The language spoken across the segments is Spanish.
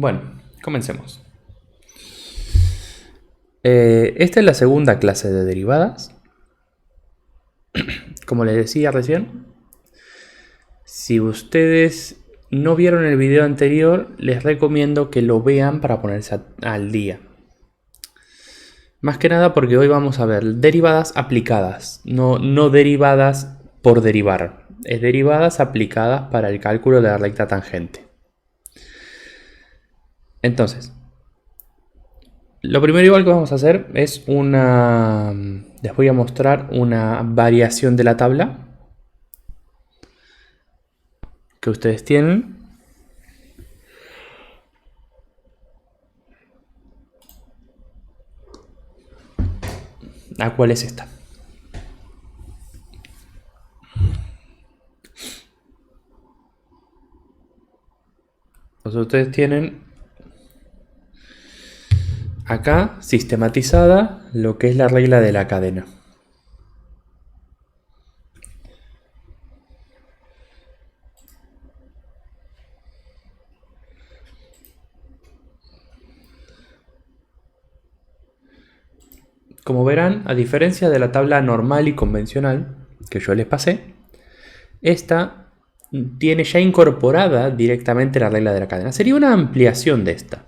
Bueno, comencemos. Esta es la segunda clase de derivadas. Como les decía recién, si ustedes no vieron el video anterior, les recomiendo que lo vean para ponerse al día. Más que nada porque hoy vamos a ver derivadas aplicadas, no derivadas por derivar. Es derivadas aplicadas para el cálculo de la recta tangente. Entonces, lo primero igual que vamos a hacer es les voy a mostrar una variación de la tabla que ustedes tienen. ¿A cuál es esta? Entonces ustedes tienen acá sistematizada lo que es la regla de la cadena. Como verán, a diferencia de la tabla normal y convencional que yo les pasé, esta tiene ya incorporada directamente la regla de la cadena. Sería una ampliación de esta.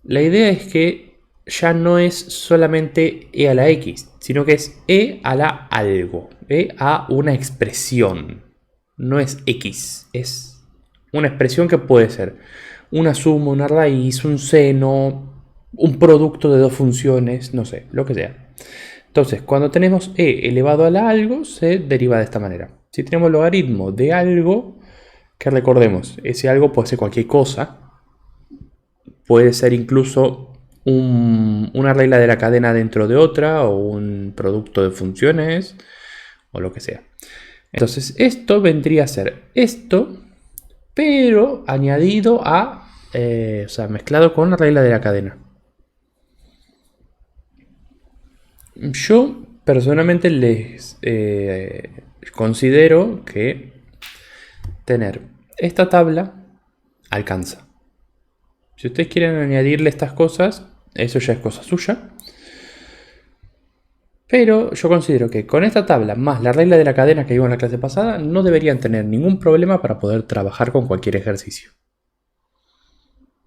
La idea es que ya no es solamente e a la x, sino que es e a la algo, e a una expresión. No es x, es una expresión que puede ser una suma, una raíz, un seno, un producto de dos funciones, no sé, lo que sea. Entonces, cuando tenemos e elevado a la algo, se deriva de esta manera. Si tenemos logaritmo de algo, que recordemos, ese algo puede ser cualquier cosa, puede ser incluso una regla de la cadena dentro de otra, o un producto de funciones, o lo que sea. Entonces, esto vendría a ser esto, pero añadido a, o sea, mezclado con la regla de la cadena. Yo personalmente les considero que tener esta tabla alcanza. Si ustedes quieren añadirle estas cosas, eso ya es cosa suya. Pero yo considero que con esta tabla, más la regla de la cadena que vimos en la clase pasada, no deberían tener ningún problema para poder trabajar con cualquier ejercicio.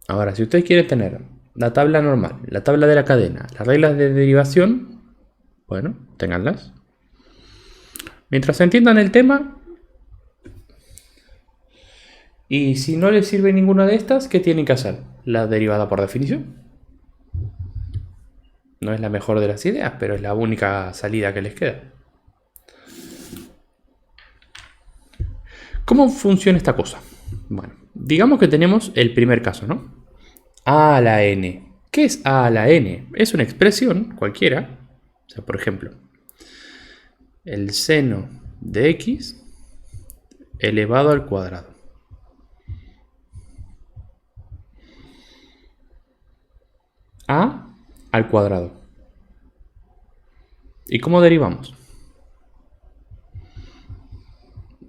Ahora, si ustedes quieren tener la tabla normal, la tabla de la cadena, las reglas de derivación, bueno, ténganlas. Mientras entiendan el tema, y si no les sirve ninguna de estas, ¿qué tienen que hacer? La derivada por definición. No es la mejor de las ideas, pero es la única salida que les queda. ¿Cómo funciona esta cosa? Bueno, digamos que tenemos el primer caso, ¿no? A a la n. ¿Qué es a a la n? Es una expresión cualquiera. O sea, por ejemplo, el seno de x elevado al cuadrado. A al cuadrado. ¿Y cómo derivamos?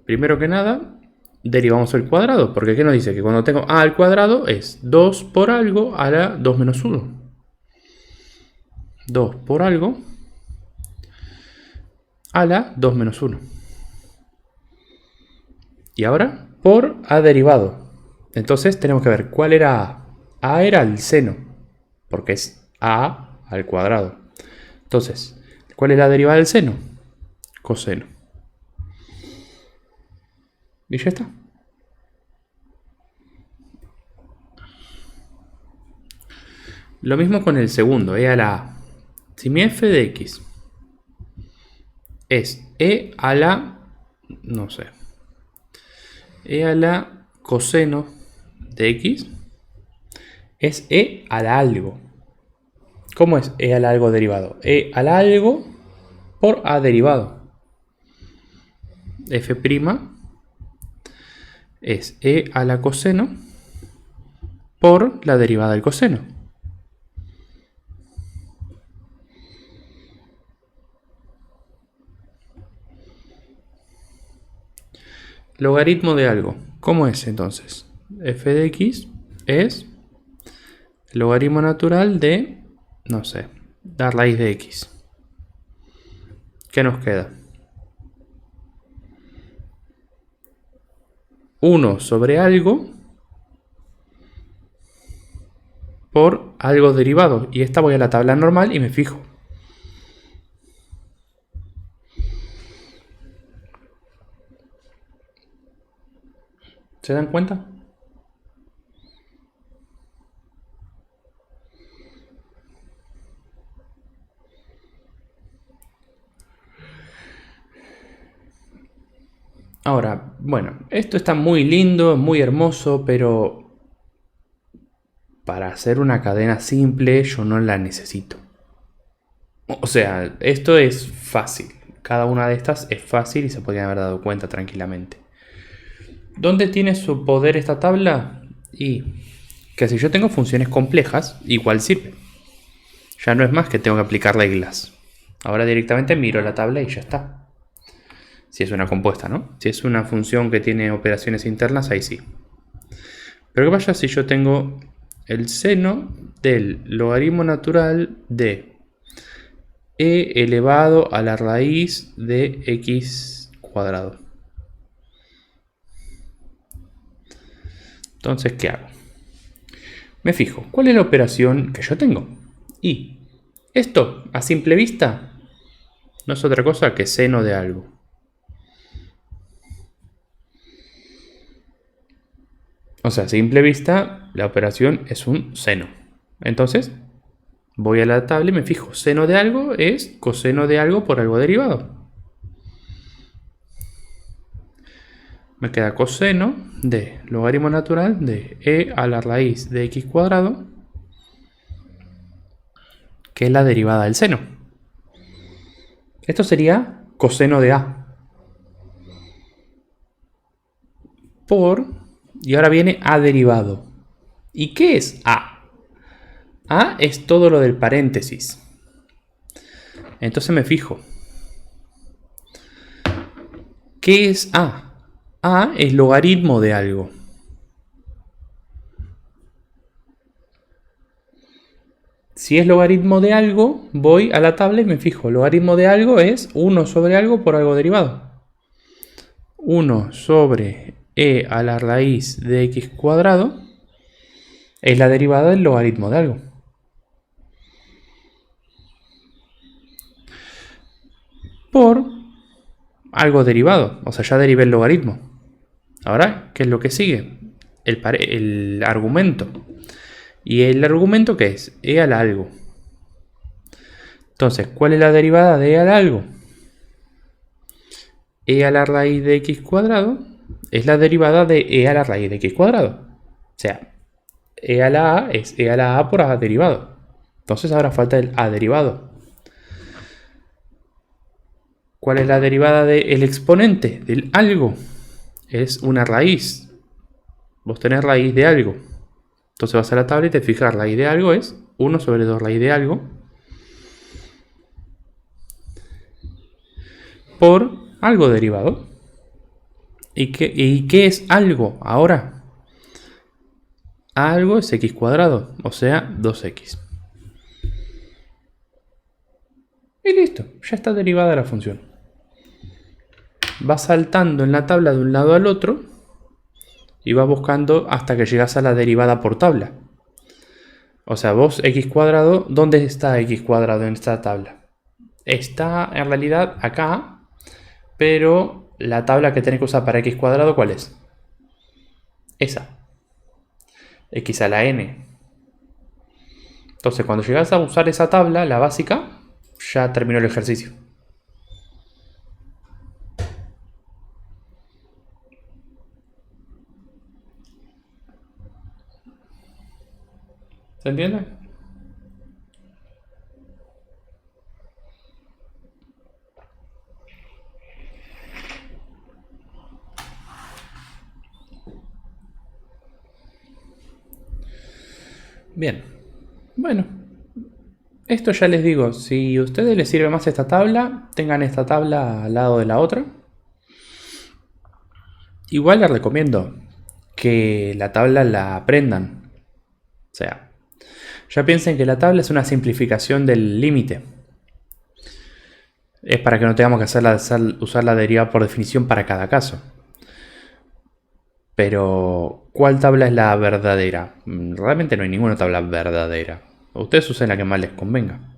Primero que nada, derivamos el cuadrado, porque ¿qué nos dice? Que cuando tengo a al cuadrado es 2 por algo a la 2 menos 1. 2 por algo a la 2 menos 1. Y ahora por a derivado. Entonces tenemos que ver cuál era a. A era el seno, porque es a al cuadrado. Entonces, ¿cuál es la derivada del seno? Coseno. Y ya está. Lo mismo con el segundo, e a la a. Si mi f de x es e a la, no sé, e a la coseno de x, es e a la algo. ¿Cómo es e a la algo derivado? E a la algo por a derivado. F' es e a la coseno por la derivada del coseno. Logaritmo de algo. ¿Cómo es entonces? F de x es el logaritmo natural de, no sé, la raíz de x. ¿Qué nos queda? 1 sobre algo por algo derivado. Y esta voy a la tabla normal y me fijo. ¿Se dan cuenta? Ahora, bueno, esto está muy lindo, muy hermoso, pero para hacer una cadena simple yo no la necesito. O sea, esto es fácil. Cada una de estas es fácil y se podrían haber dado cuenta tranquilamente. ¿Dónde tiene su poder esta tabla? Y que si yo tengo funciones complejas, igual sirve. Ya no es más que tengo que aplicar reglas. Ahora directamente miro la tabla y ya está. Si es una compuesta, ¿no? Si es una función que tiene operaciones internas, ahí sí. Pero ¿qué pasa si yo tengo el seno del logaritmo natural de e elevado a la raíz de x cuadrado? Entonces, ¿qué hago? Me fijo, ¿cuál es la operación que yo tengo? Y esto, a simple vista, no es otra cosa que seno de algo. O sea, a simple vista, la operación es un seno. Entonces, voy a la tabla y me fijo. Seno de algo es coseno de algo por algo derivado. Me queda coseno de logaritmo natural de e a la raíz de x cuadrado, que es la derivada del seno. Esto sería coseno de a. Por, y ahora viene a derivado. ¿Y qué es a? A es todo lo del paréntesis. Entonces me fijo. ¿Qué es a? A es logaritmo de algo. Si es logaritmo de algo, voy a la tabla y me fijo. Logaritmo de algo es 1 sobre algo por algo derivado. 1 sobre e a la raíz de x cuadrado es la derivada del logaritmo de algo. Por algo derivado. O sea, ya derivé el logaritmo. Ahora, ¿qué es lo que sigue? El argumento. ¿Y el argumento qué es? E al algo. Entonces, ¿cuál es la derivada de e al algo? E a la raíz de x cuadrado es la derivada de e a la raíz de x cuadrado. O sea, e a la a es e a la a por a derivado. Entonces ahora falta el a derivado. ¿Cuál es la derivada del exponente? Del algo. Es una raíz. Vos tenés raíz de algo. Entonces vas a la tabla y te fijas, raíz de algo es 1 sobre 2 raíz de algo por algo derivado. ¿Y qué es algo ahora? Algo es x cuadrado, o sea, 2x. Y listo, ya está derivada la función. Vas saltando en la tabla de un lado al otro y vas buscando hasta que llegas a la derivada por tabla. O sea, vos x cuadrado, ¿dónde está x cuadrado en esta tabla? Está en realidad acá, pero la tabla que tenés que usar para x cuadrado, ¿cuál es? Esa. X a la n. Entonces, cuando llegas a usar esa tabla, la básica, ya terminó el ejercicio. ¿Se entiende? Bien. Bueno. Esto ya les digo, si a ustedes les sirve más esta tabla, tengan esta tabla al lado de la otra. Igual les recomiendo que la tabla la aprendan. O sea, ya piensen que la tabla es una simplificación del límite. Es para que no tengamos que usar la derivada por definición para cada caso. Pero, ¿cuál tabla es la verdadera? Realmente no hay ninguna tabla verdadera. Ustedes usen la que más les convenga.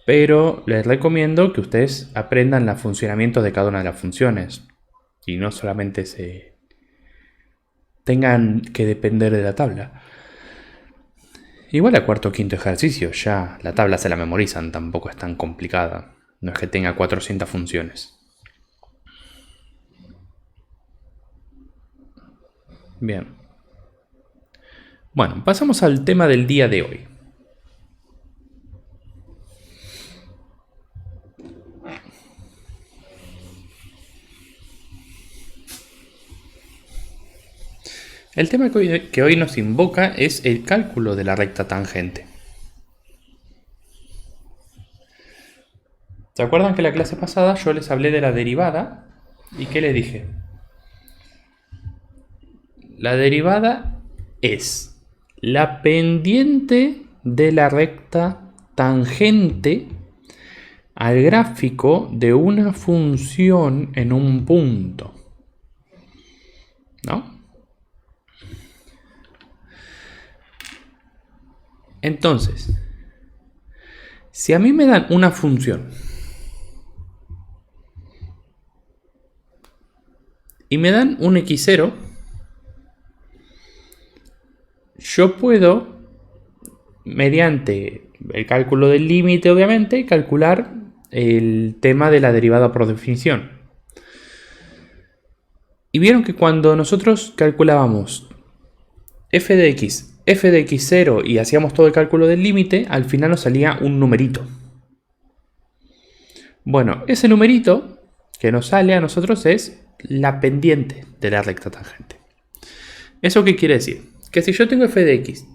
Pero les recomiendo que ustedes aprendan los funcionamientos de cada una de las funciones. Y no solamente se tengan que depender de la tabla. Igual a cuarto o quinto ejercicio, ya la tabla se la memorizan, tampoco es tan complicada. No es que tenga 400 funciones. Bien. Bueno, pasamos al tema del día de hoy. El tema que hoy nos invoca es el cálculo de la recta tangente. ¿Se acuerdan que la clase pasada yo les hablé de la derivada? ¿Y qué les dije? La derivada es la pendiente de la recta tangente al gráfico de una función en un punto. ¿No? Entonces, si a mí me dan una función y me dan un x0, yo puedo, mediante el cálculo del límite, obviamente, calcular el tema de la derivada por definición. Y vieron que cuando nosotros calculábamos f de x0 y hacíamos todo el cálculo del límite, al final nos salía un numerito. Bueno, ese numerito que nos sale a nosotros es la pendiente de la recta tangente. ¿Eso qué quiere decir? Que si yo tengo f de x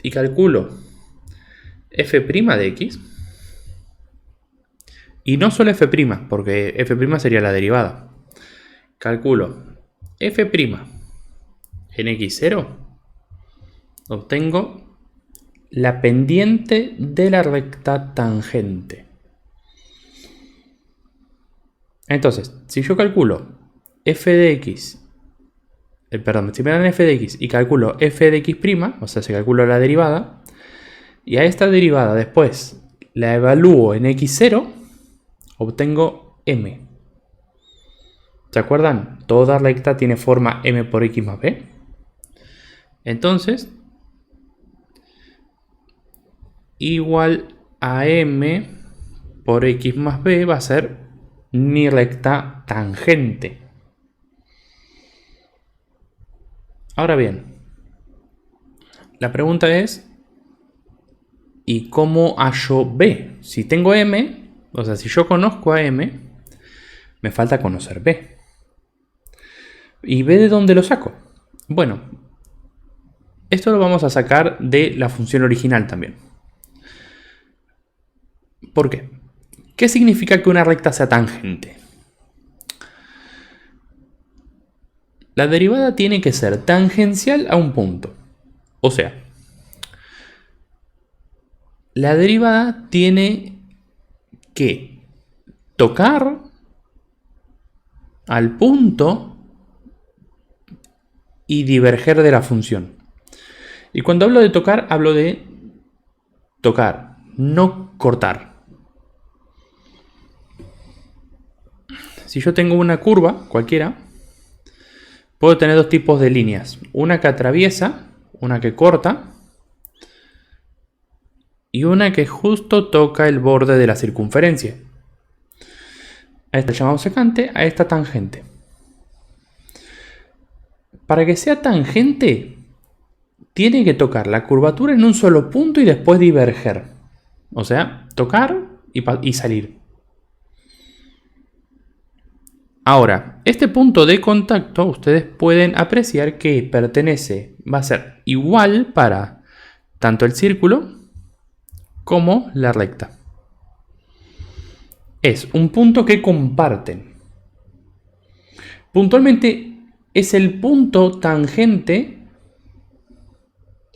y calculo f' de x, y no solo f', porque f' sería la derivada, calculo f' en x0, obtengo la pendiente de la recta tangente. Entonces, si yo calculo f de x, si me dan f de x y calculo f de x', o sea, se calcula la derivada, y a esta derivada después la evalúo en x0, obtengo m. ¿Se acuerdan? Toda recta tiene forma m por x más b. Entonces, igual a m por x más b va a ser mi recta tangente. Ahora bien, la pregunta es, ¿y cómo hallo b? Si tengo m, o sea, si yo conozco a m, me falta conocer b. ¿Y b de dónde lo saco? Bueno, esto lo vamos a sacar de la función original también. ¿Por qué? ¿Qué significa que una recta sea tangente? La derivada tiene que ser tangencial a un punto. O sea, la derivada tiene que tocar al punto y diverger de la función. Y cuando hablo de tocar, no cortar. Si yo tengo una curva cualquiera, puedo tener dos tipos de líneas. Una que atraviesa, una que corta, y una que justo toca el borde de la circunferencia. A esta llamamos secante, a esta tangente. Para que sea tangente, tiene que tocar la curvatura en un solo punto y después diverger. O sea, tocar y salir. Ahora, este punto de contacto ustedes pueden apreciar que va a ser igual para tanto el círculo como la recta. Es un punto que comparten. Puntualmente es el punto tangente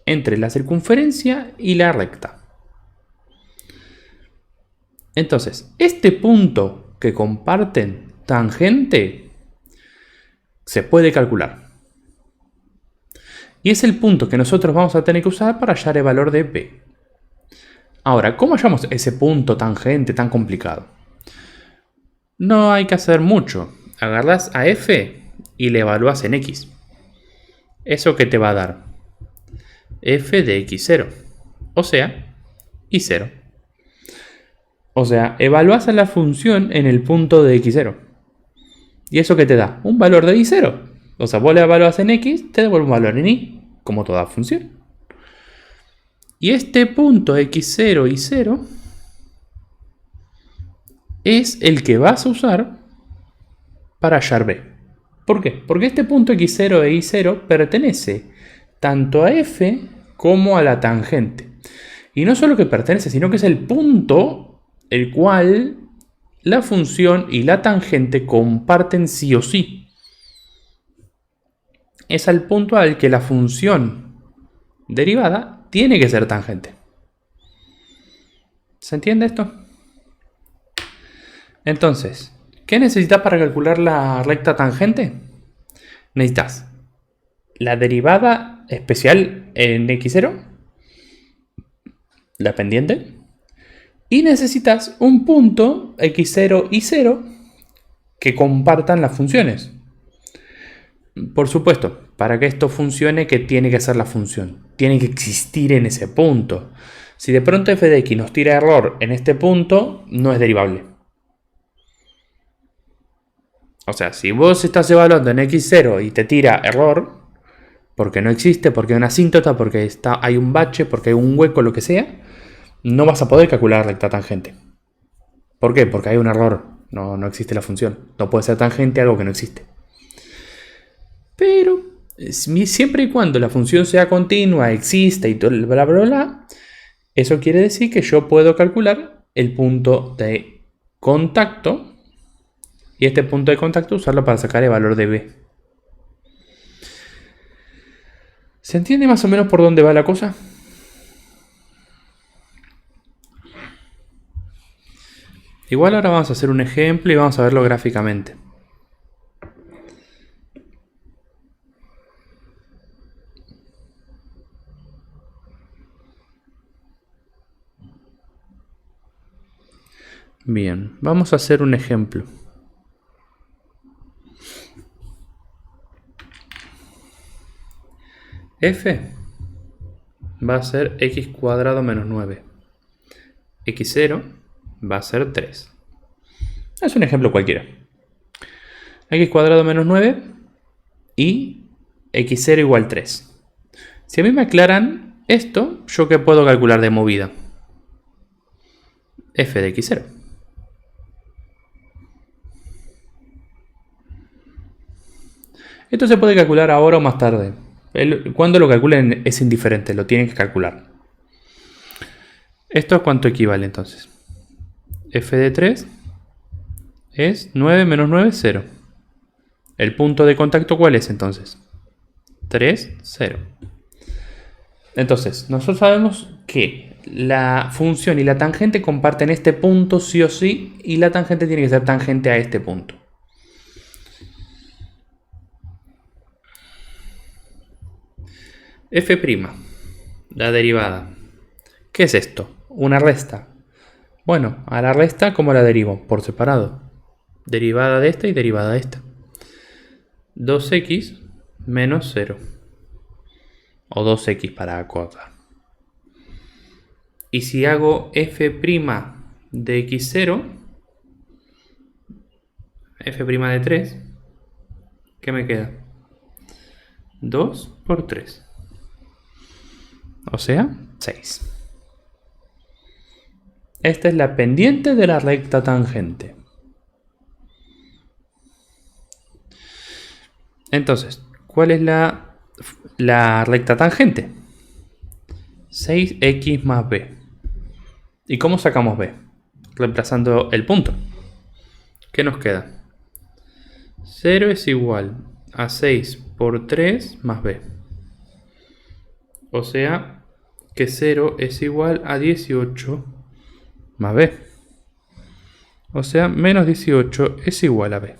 entre la circunferencia y la recta. Entonces, este punto que comparten tangente se puede calcular. Y es el punto que nosotros vamos a tener que usar para hallar el valor de B. Ahora, ¿cómo hallamos ese punto tangente tan complicado? No hay que hacer mucho. Agarras a F y le evalúas en X. ¿Eso qué te va a dar? F de X0. O sea, Y0. O sea, evalúas a la función en el punto de X0. ¿Y eso qué te da? Un valor de Y0. O sea, vos le evalúas en X, te devuelve un valor en Y, como toda función. Y este punto X0 y 0 es el que vas a usar para hallar B. ¿Por qué? Porque este punto X0 e Y0 pertenece tanto a F como a la tangente. Y no solo que pertenece, sino que es el punto el cual la función y la tangente comparten sí o sí. Es al punto al que la función derivada tiene que ser tangente. ¿Se entiende esto? Entonces, ¿qué necesitas para calcular la recta tangente? Necesitas la derivada especial en X0, la pendiente, y necesitas un punto X0 y 0 que compartan las funciones. Por supuesto, para que esto funcione, ¿qué tiene que ser la función? Tiene que existir en ese punto. Si de pronto f de x nos tira error en este punto, no es derivable. O sea, si vos estás evaluando en x0 y te tira error, porque no existe, porque hay una asíntota, porque hay un bache, porque hay un hueco, lo que sea, no vas a poder calcular la recta tangente. ¿Por qué? Porque hay un error. No existe la función. No puede ser tangente a algo que no existe. Pero siempre y cuando la función sea continua, exista y todo bla bla bla, eso quiere decir que yo puedo calcular el punto de contacto y este punto de contacto usarlo para sacar el valor de B. ¿Se entiende más o menos por dónde va la cosa? Igual ahora vamos a hacer un ejemplo y vamos a verlo gráficamente. Bien, vamos a hacer un ejemplo. F va a ser x cuadrado menos 9. X0 va a ser 3. Es un ejemplo cualquiera. X cuadrado menos 9 y x0 igual 3. Si a mí me aclaran esto, ¿yo qué puedo calcular de movida? F de x0. Esto se puede calcular ahora o más tarde. Cuando lo calculen es indiferente, lo tienen que calcular. ¿Esto a cuánto equivale entonces? F de 3 es 9 menos 9, 0. ¿El punto de contacto cuál es entonces? 3, 0. Entonces, nosotros sabemos que la función y la tangente comparten este punto sí o sí, y la tangente tiene que ser tangente a este punto. F', la derivada. ¿Qué es esto? Una resta. Bueno, a la resta, ¿cómo la derivo? Por separado. Derivada de esta y derivada de esta. 2x menos 0. O 2x para acortar. Y si hago f' de x0, f' de 3, ¿qué me queda? 2 por 3. O sea, 6. Esta es la pendiente de la recta tangente. Entonces, ¿cuál es la recta tangente? 6x más b. ¿Y cómo sacamos b? Reemplazando el punto. ¿Qué nos queda? 0 es igual a 6 por 3 más b. O sea que 0 es igual a 18 más b. O sea, menos 18 es igual a b.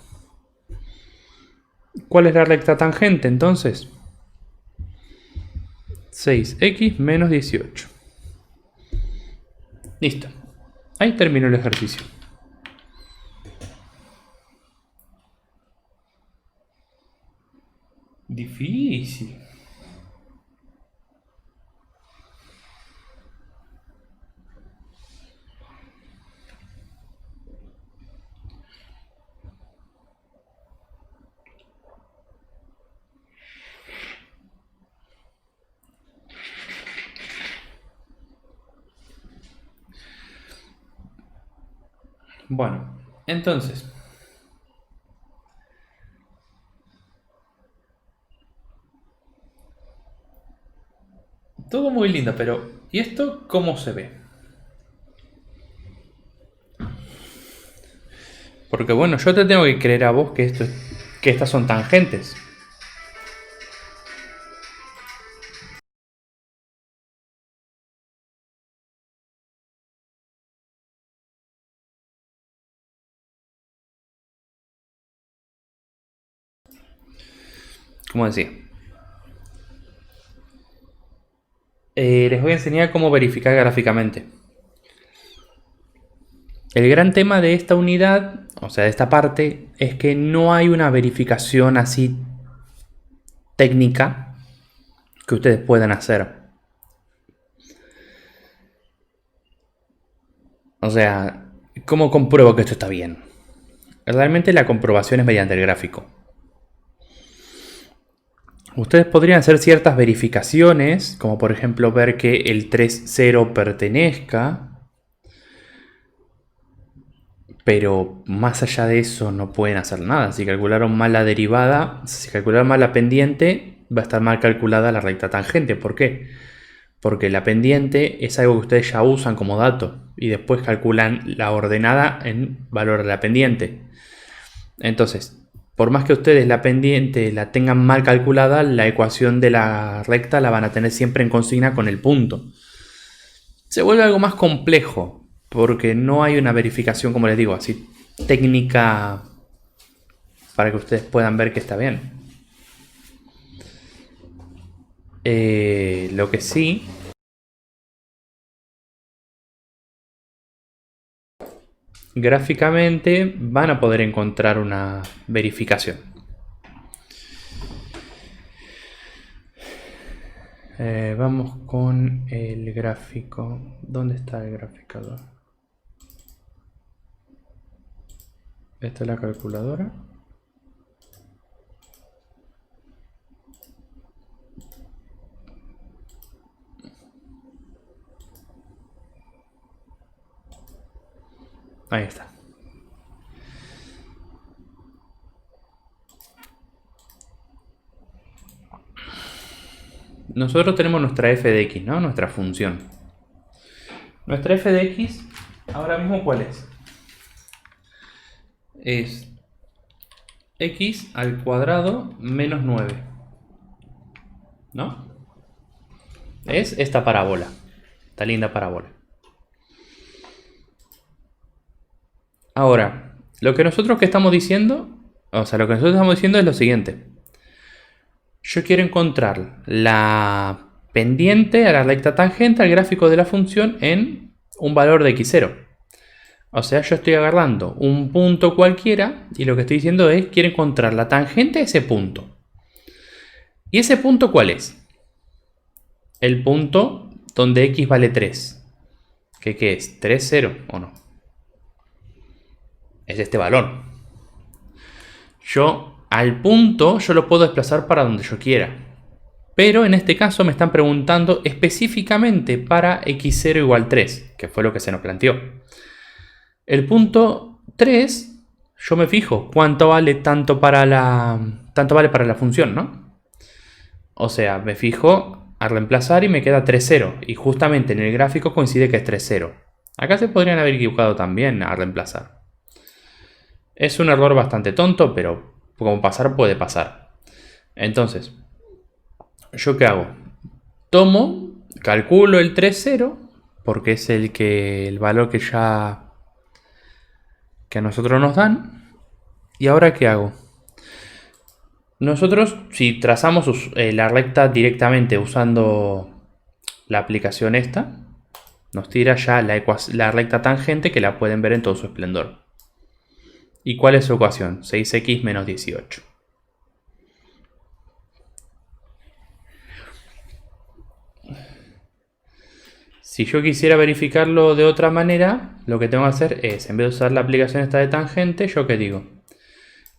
¿Cuál es la recta tangente entonces? 6x menos 18. Listo. Ahí terminó el ejercicio. Difícil. Bueno, entonces, todo muy lindo, pero ¿y esto cómo se ve? Porque bueno, yo te tengo que creer a vos que estas son tangentes. Como decía. Les voy a enseñar cómo verificar gráficamente. El gran tema de esta unidad, o sea, de esta parte, es que no hay una verificación así técnica que ustedes puedan hacer. O sea, ¿cómo compruebo que esto está bien? Realmente la comprobación es mediante el gráfico. Ustedes podrían hacer ciertas verificaciones, como por ejemplo ver que el 3,0 pertenezca. Pero más allá de eso no pueden hacer nada. Si calcularon mal la derivada, si calcularon mal la pendiente, va a estar mal calculada la recta tangente. ¿Por qué? Porque la pendiente es algo que ustedes ya usan como dato y después calculan la ordenada en valor de la pendiente. Entonces, por más que ustedes la pendiente la tengan mal calculada, la ecuación de la recta la van a tener siempre en consigna con el punto. Se vuelve algo más complejo porque no hay una verificación, como les digo, así técnica para que ustedes puedan ver que está bien. Lo que sí, gráficamente van a poder encontrar una verificación. Vamos con el gráfico. ¿Dónde está el graficador? Esta es la calculadora. Ahí está. Nosotros tenemos nuestra f de x, ¿no? Nuestra función. Nuestra f de x, ahora mismo, ¿cuál es? Es x al cuadrado menos 9. ¿No? Es esta parábola. Esta linda parábola. Ahora, lo que nosotros estamos diciendo es lo siguiente. Yo quiero encontrar la pendiente a la recta tangente al gráfico de la función en un valor de x0. O sea, yo estoy agarrando un punto cualquiera y lo que estoy diciendo es quiero encontrar la tangente a ese punto. ¿Y ese punto cuál es? El punto donde x vale 3. ¿Qué es? 3, 0 o no. Es este valor. Al punto yo lo puedo desplazar para donde yo quiera. Pero en este caso me están preguntando específicamente para x0 igual 3, que fue lo que se nos planteó. El punto 3, yo me fijo cuánto vale tanto vale para la función, ¿no? O sea, me fijo a reemplazar y me queda 3,0. Y justamente en el gráfico coincide que es 3,0. Acá se podrían haber equivocado también a reemplazar. Es un error bastante tonto, pero como pasar puede pasar. Entonces, ¿yo qué hago? calculo el 3,0 porque es el valor que a nosotros nos dan. ¿Y ahora qué hago? Nosotros, si trazamos la recta directamente usando la aplicación esta, nos tira ya la recta tangente que la pueden ver en todo su esplendor. ¿Y cuál es su ecuación? 6x menos 18. Si yo quisiera verificarlo de otra manera, lo que tengo que hacer es, en vez de usar la aplicación esta de tangente, ¿yo qué digo?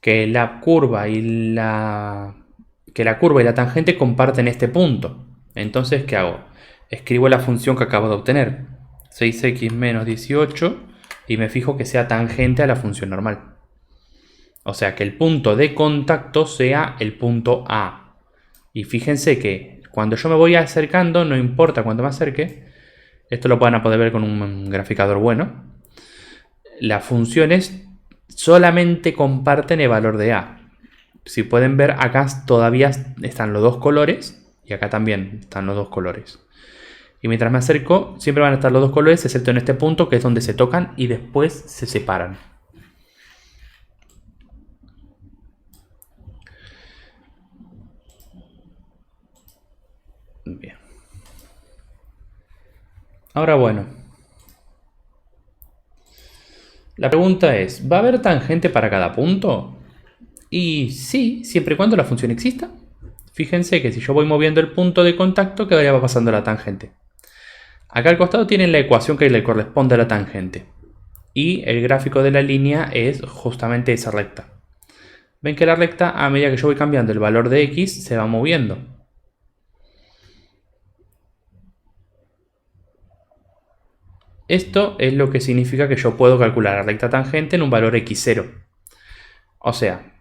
Que la curva y la tangente comparten este punto. Entonces, ¿qué hago? Escribo la función que acabo de obtener, 6x menos 18, y me fijo que sea tangente a la función normal. O sea, que el punto de contacto sea el punto A. Y fíjense que cuando yo me voy acercando, no importa cuánto me acerque, esto lo van a poder ver con un graficador bueno, las funciones solamente comparten el valor de A. Si pueden ver, acá todavía están los dos colores y acá también están los dos colores. Y mientras me acerco, siempre van a estar los dos colores, excepto en este punto, que es donde se tocan y después se separan. Bien. Ahora bueno. La pregunta es, ¿va a haber tangente para cada punto? Y sí, siempre y cuando la función exista. Fíjense que si yo voy moviendo el punto de contacto, quedaría va pasando la tangente. Acá al costado tienen la ecuación que le corresponde a la tangente. Y el gráfico de la línea es justamente esa recta. Ven que la recta, a medida que yo voy cambiando el valor de x, se va moviendo. Esto es lo que significa que yo puedo calcular la recta tangente en un valor x0. O sea,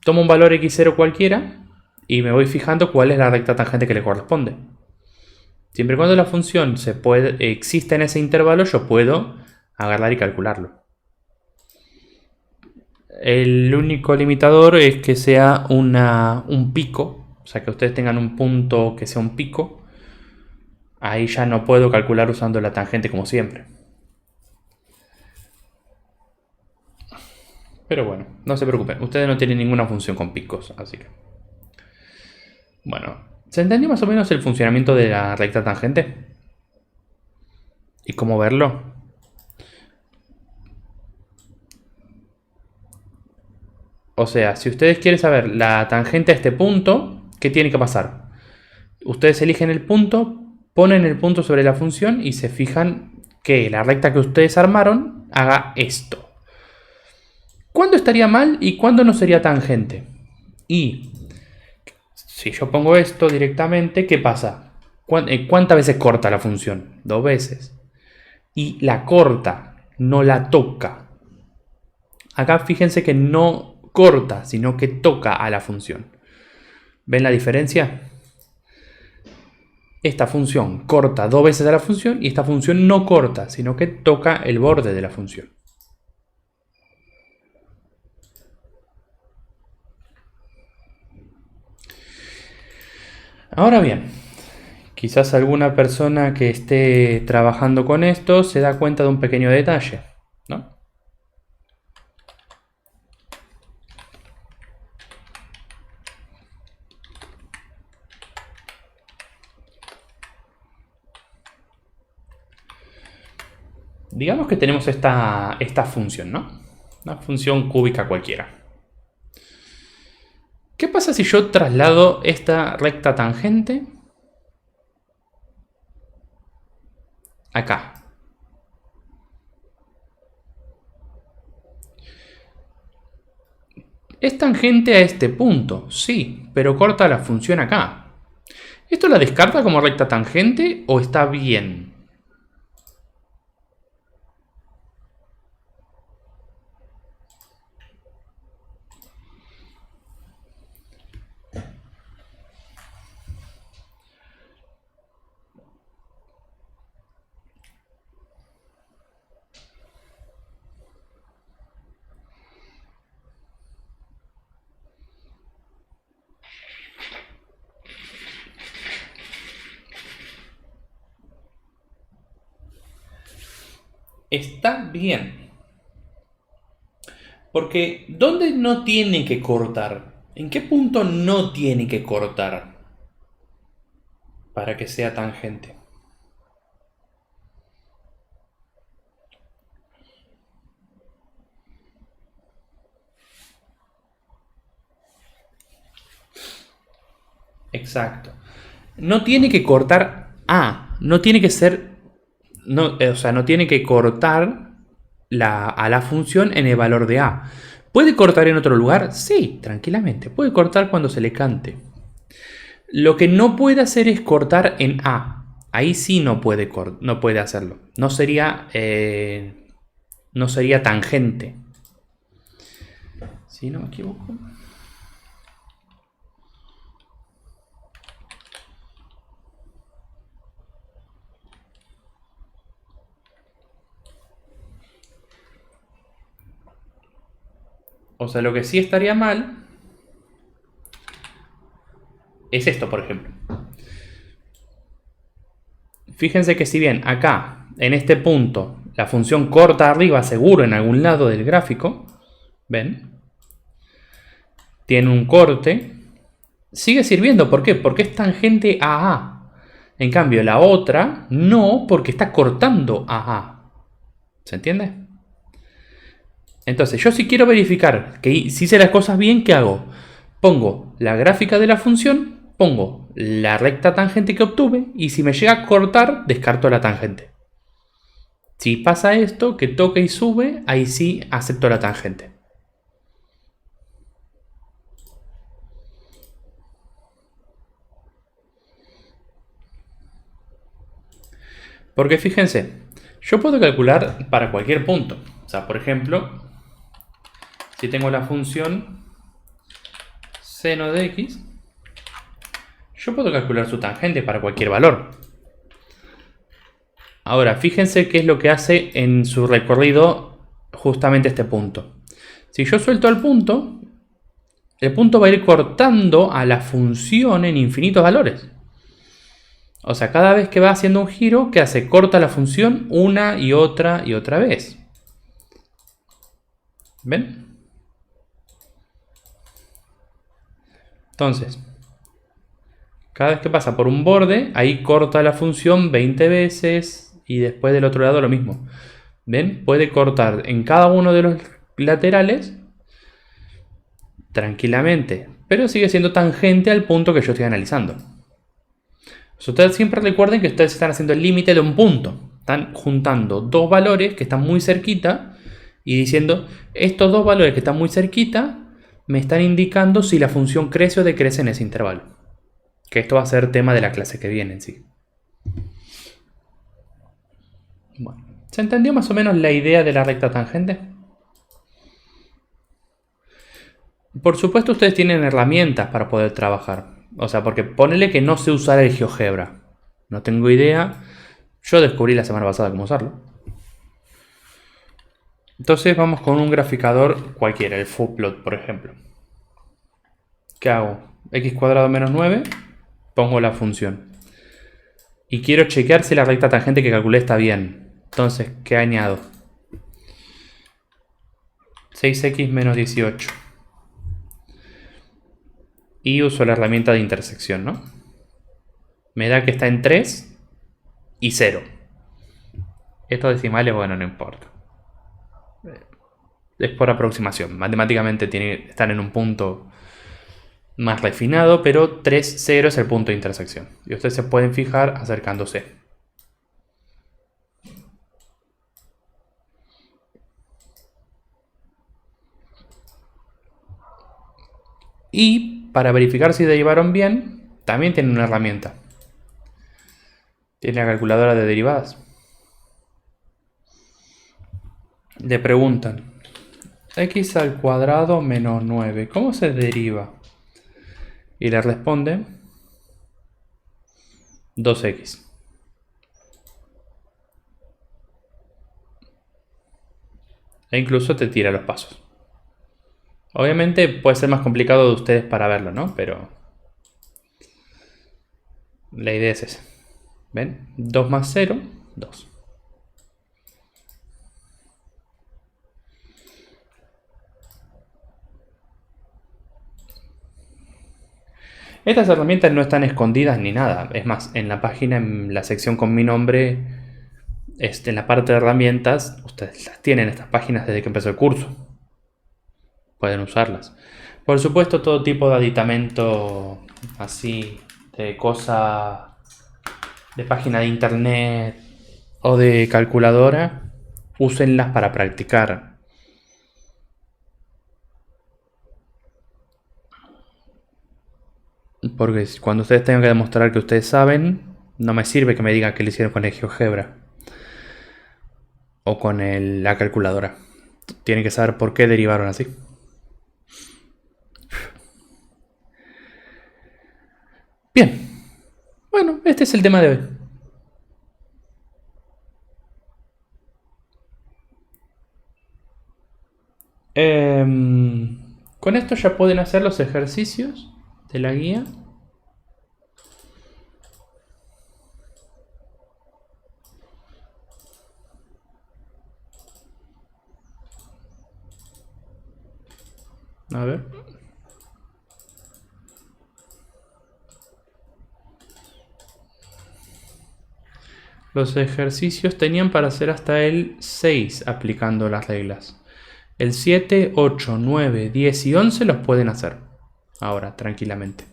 tomo un valor x0 cualquiera y me voy fijando cuál es la recta tangente que le corresponde. Siempre y cuando la función exista en ese intervalo, yo puedo agarrar y calcularlo. El único limitador es que sea un pico, o sea que ustedes tengan un punto que sea un pico. Ahí ya no puedo calcular usando la tangente como siempre. Pero bueno, no se preocupen, ustedes no tienen ninguna función con picos, así que... Bueno, ¿se entendió más o menos el funcionamiento de la recta tangente? ¿Y cómo verlo? O sea, si ustedes quieren saber la tangente a este punto, ¿qué tiene que pasar? Ustedes eligen el punto, ponen el punto sobre la función y se fijan que la recta que ustedes armaron haga esto. ¿Cuándo estaría mal y cuándo no sería tangente? Y si yo pongo esto directamente, ¿qué pasa? ¿Cuántas veces corta la función? 2 veces. Y la corta, no la toca. Acá fíjense que no corta, sino que toca a la función. ¿Ven la diferencia? Esta función corta 2 veces a la función y esta función no corta, sino que toca el borde de la función. Ahora bien, quizás alguna persona que esté trabajando con esto se da cuenta de un pequeño detalle, ¿no? Digamos que tenemos esta función, ¿no? Una función cúbica cualquiera. ¿Qué pasa si yo traslado esta recta tangente acá? Es tangente a este punto, sí, pero corta la función acá. ¿Esto la descarta como recta tangente o está bien? está bien. Porque ¿dónde no tiene que cortar? ¿En qué punto no tiene que cortar para que sea tangente? Exacto. No tiene que cortar A. No tiene que ser. No, o sea, no tiene que cortar a la función en el valor de A. ¿Puede cortar en otro lugar? Sí, tranquilamente. Puede cortar cuando se le cante. Lo que no puede hacer es cortar en A. Ahí sí no puede, no puede hacerlo. No sería tangente. Si no me equivoco. O sea, lo que sí estaría mal es esto, por ejemplo. Fíjense que si bien acá, en este punto, la función corta arriba seguro en algún lado del gráfico, ¿ven? Tiene un corte, sigue sirviendo. ¿Por qué? Porque es tangente a A. En cambio, la otra no, porque está cortando a A. ¿Se entiende? Entonces, yo si quiero verificar que si hice las cosas bien, ¿qué hago? Pongo la gráfica de la función, pongo la recta tangente que obtuve y si me llega a cortar, descarto la tangente. Si pasa esto, que toca y sube, ahí sí acepto la tangente. Porque fíjense, yo puedo calcular para cualquier punto. O sea, por ejemplo, si tengo la función seno de x, yo puedo calcular su tangente para cualquier valor. Ahora, fíjense qué es lo que hace en su recorrido justamente este punto. Si yo suelto el punto va a ir cortando a la función en infinitos valores. O sea, cada vez que va haciendo un giro, ¿qué hace? Corta la función una y otra vez. ¿Ven? Entonces, cada vez que pasa por un borde, ahí corta la función 20 veces y después del otro lado lo mismo. ¿Ven? Puede cortar en cada uno de los laterales tranquilamente, pero sigue siendo tangente al punto que yo estoy analizando. Ustedes siempre recuerden que ustedes están haciendo el límite de un punto. Están juntando dos valores que están muy cerquita y diciendo, estos dos valores que están muy cerquita me están indicando si la función crece o decrece en ese intervalo. Que esto va a ser tema de la clase que viene en sí. Bueno, ¿se entendió más o menos la idea de la recta tangente? Por supuesto ustedes tienen herramientas para poder trabajar. O sea, porque ponele que no sé usar el GeoGebra. No tengo idea. Yo descubrí la semana pasada cómo usarlo. Entonces vamos con un graficador cualquiera, el Fuplot, por ejemplo. ¿Qué hago? X cuadrado menos 9, pongo la función. Y quiero chequear si la recta tangente que calculé está bien. Entonces, ¿qué añado? 6x menos 18. Y uso la herramienta de intersección, ¿no? Me da que está en 3 y 0. Estos decimales, bueno, no importa. Es por aproximación. Matemáticamente están en un punto más refinado, pero 3, 0 es el punto de intersección. Y ustedes se pueden fijar acercándose. Y para verificar si derivaron bien, también tienen una herramienta. Tiene la calculadora de derivadas. Le preguntan, x al cuadrado menos 9, ¿cómo se deriva? Y le responde 2x. E incluso te tira los pasos. Obviamente puede ser más complicado de ustedes para verlo, ¿no? Pero la idea es esa. ¿Ven? 2 más 0, 2. Estas herramientas no están escondidas ni nada. Es más, en la página, en la sección con mi nombre, en la parte de herramientas, ustedes las tienen, estas páginas, desde que empezó el curso. Pueden usarlas. Por supuesto, todo tipo de aditamento así, de cosa, de página de internet o de calculadora, úsenlas para practicar. Porque cuando ustedes tengan que demostrar que ustedes saben, no me sirve que me digan que lo hicieron con el GeoGebra o con la calculadora. Tienen que saber por qué derivaron así. Bien. Bueno, este es el tema de hoy. Con esto ya pueden hacer los ejercicios de la guía. A ver. Los ejercicios tenían para hacer hasta el 6 aplicando las reglas. El 7, 8, 9, 10 y 11 los pueden hacer ahora, tranquilamente.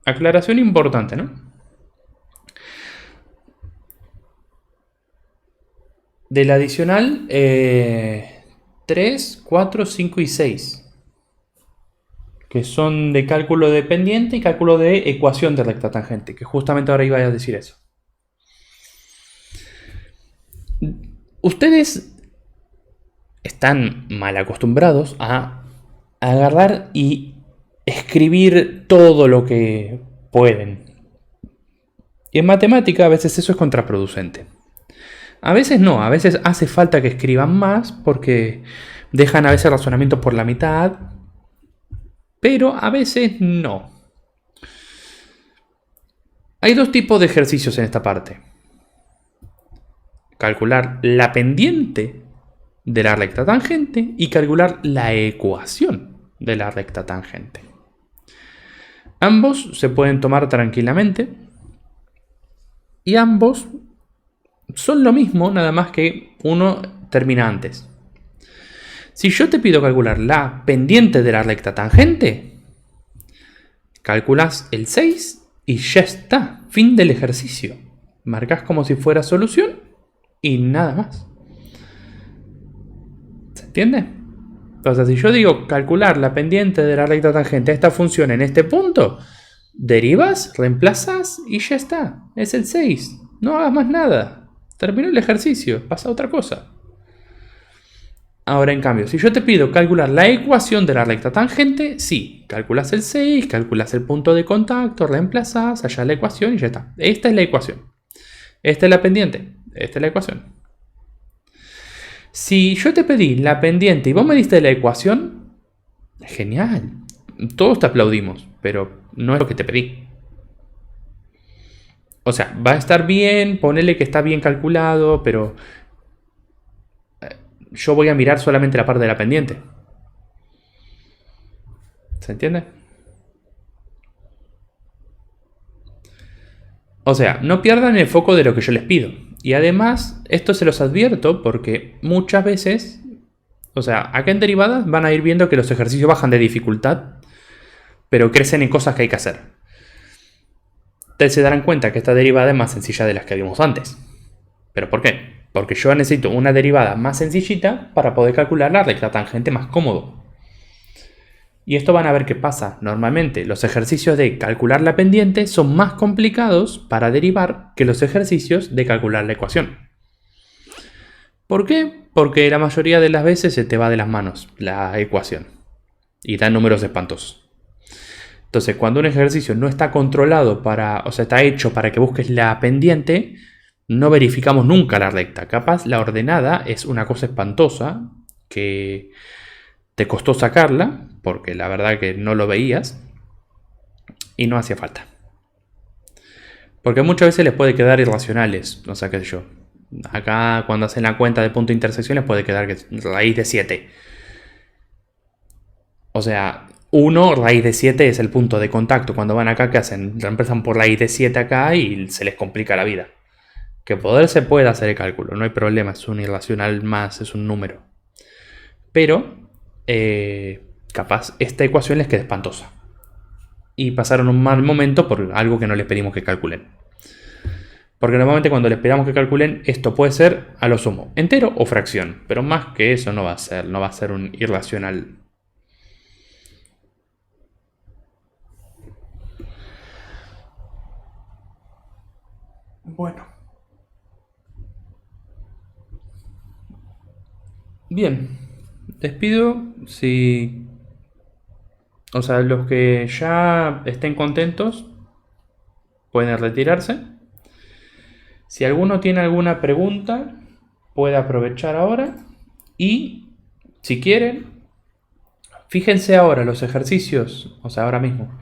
Aclaración importante, ¿no? Del adicional 3, 4, 5 y 6. Que son de cálculo de pendiente y cálculo de ecuación de recta tangente, que justamente ahora iba a decir eso. Ustedes están mal acostumbrados a agarrar y escribir todo lo que pueden. Y en matemática a veces eso es contraproducente. A veces no, a veces hace falta que escriban más porque dejan a veces razonamiento por la mitad, pero a veces no. Hay dos tipos de ejercicios en esta parte. Calcular la pendiente de la recta tangente y calcular la ecuación de la recta tangente. Ambos se pueden tomar tranquilamente y ambos son lo mismo, nada más que uno termina antes. Si yo te pido calcular la pendiente de la recta tangente, calculas el 6 y ya está, fin del ejercicio. Marcas como si fuera solución y nada más. ¿Se entiende? Entonces, si yo digo calcular la pendiente de la recta tangente a esta función en este punto, derivas, reemplazas y ya está. Es el 6. No hagas más nada. Terminó el ejercicio. Pasa a otra cosa. Ahora, en cambio, si yo te pido calcular la ecuación de la recta tangente, sí, calculas el 6, calculas el punto de contacto, reemplazas, allá la ecuación y ya está. Esta es la ecuación. Esta es la pendiente. Esta es la ecuación. Si yo te pedí la pendiente y vos me diste la ecuación, genial. Todos te aplaudimos, pero no es lo que te pedí. O sea, va a estar bien, ponele que está bien calculado, pero yo voy a mirar solamente la parte de la pendiente. ¿Se entiende? O sea, no pierdan el foco de lo que yo les pido. Y además, esto se los advierto porque muchas veces, o sea, acá en derivadas van a ir viendo que los ejercicios bajan de dificultad, pero crecen en cosas que hay que hacer. Ustedes se darán cuenta que esta derivada es más sencilla de las que vimos antes. ¿Pero por qué? Porque yo necesito una derivada más sencillita para poder calcular la recta tangente más cómodo. Y esto van a ver qué pasa. Normalmente los ejercicios de calcular la pendiente son más complicados para derivar que los ejercicios de calcular la ecuación. ¿Por qué? Porque la mayoría de las veces se te va de las manos la ecuación y da números espantosos. Entonces, cuando un ejercicio no está controlado o sea, está hecho para que busques la pendiente, no verificamos nunca la recta. Capaz la ordenada es una cosa espantosa que te costó sacarla, porque la verdad que no lo veías y no hacía falta. Porque muchas veces les puede quedar irracionales, no sé qué sé yo. Acá cuando hacen la cuenta de punto de intersección les puede quedar que raíz de 7. O sea, 1 raíz de 7 es el punto de contacto. Cuando van acá, ¿qué hacen? Reemplazan por raíz de 7 acá y se les complica la vida. Que poder se puede hacer el cálculo, no hay problema, es un irracional más, es un número. Pero, capaz, esta ecuación les queda espantosa. Y pasaron un mal momento por algo que no les pedimos que calculen. Porque normalmente cuando les pedimos que calculen, esto puede ser a lo sumo, entero o fracción. Pero más que eso no va a ser un irracional. Bueno. Bien. Despido si... O sea, los que ya estén contentos pueden retirarse. Si alguno tiene alguna pregunta, puede aprovechar ahora. Y si quieren, fíjense ahora los ejercicios, o sea, ahora mismo,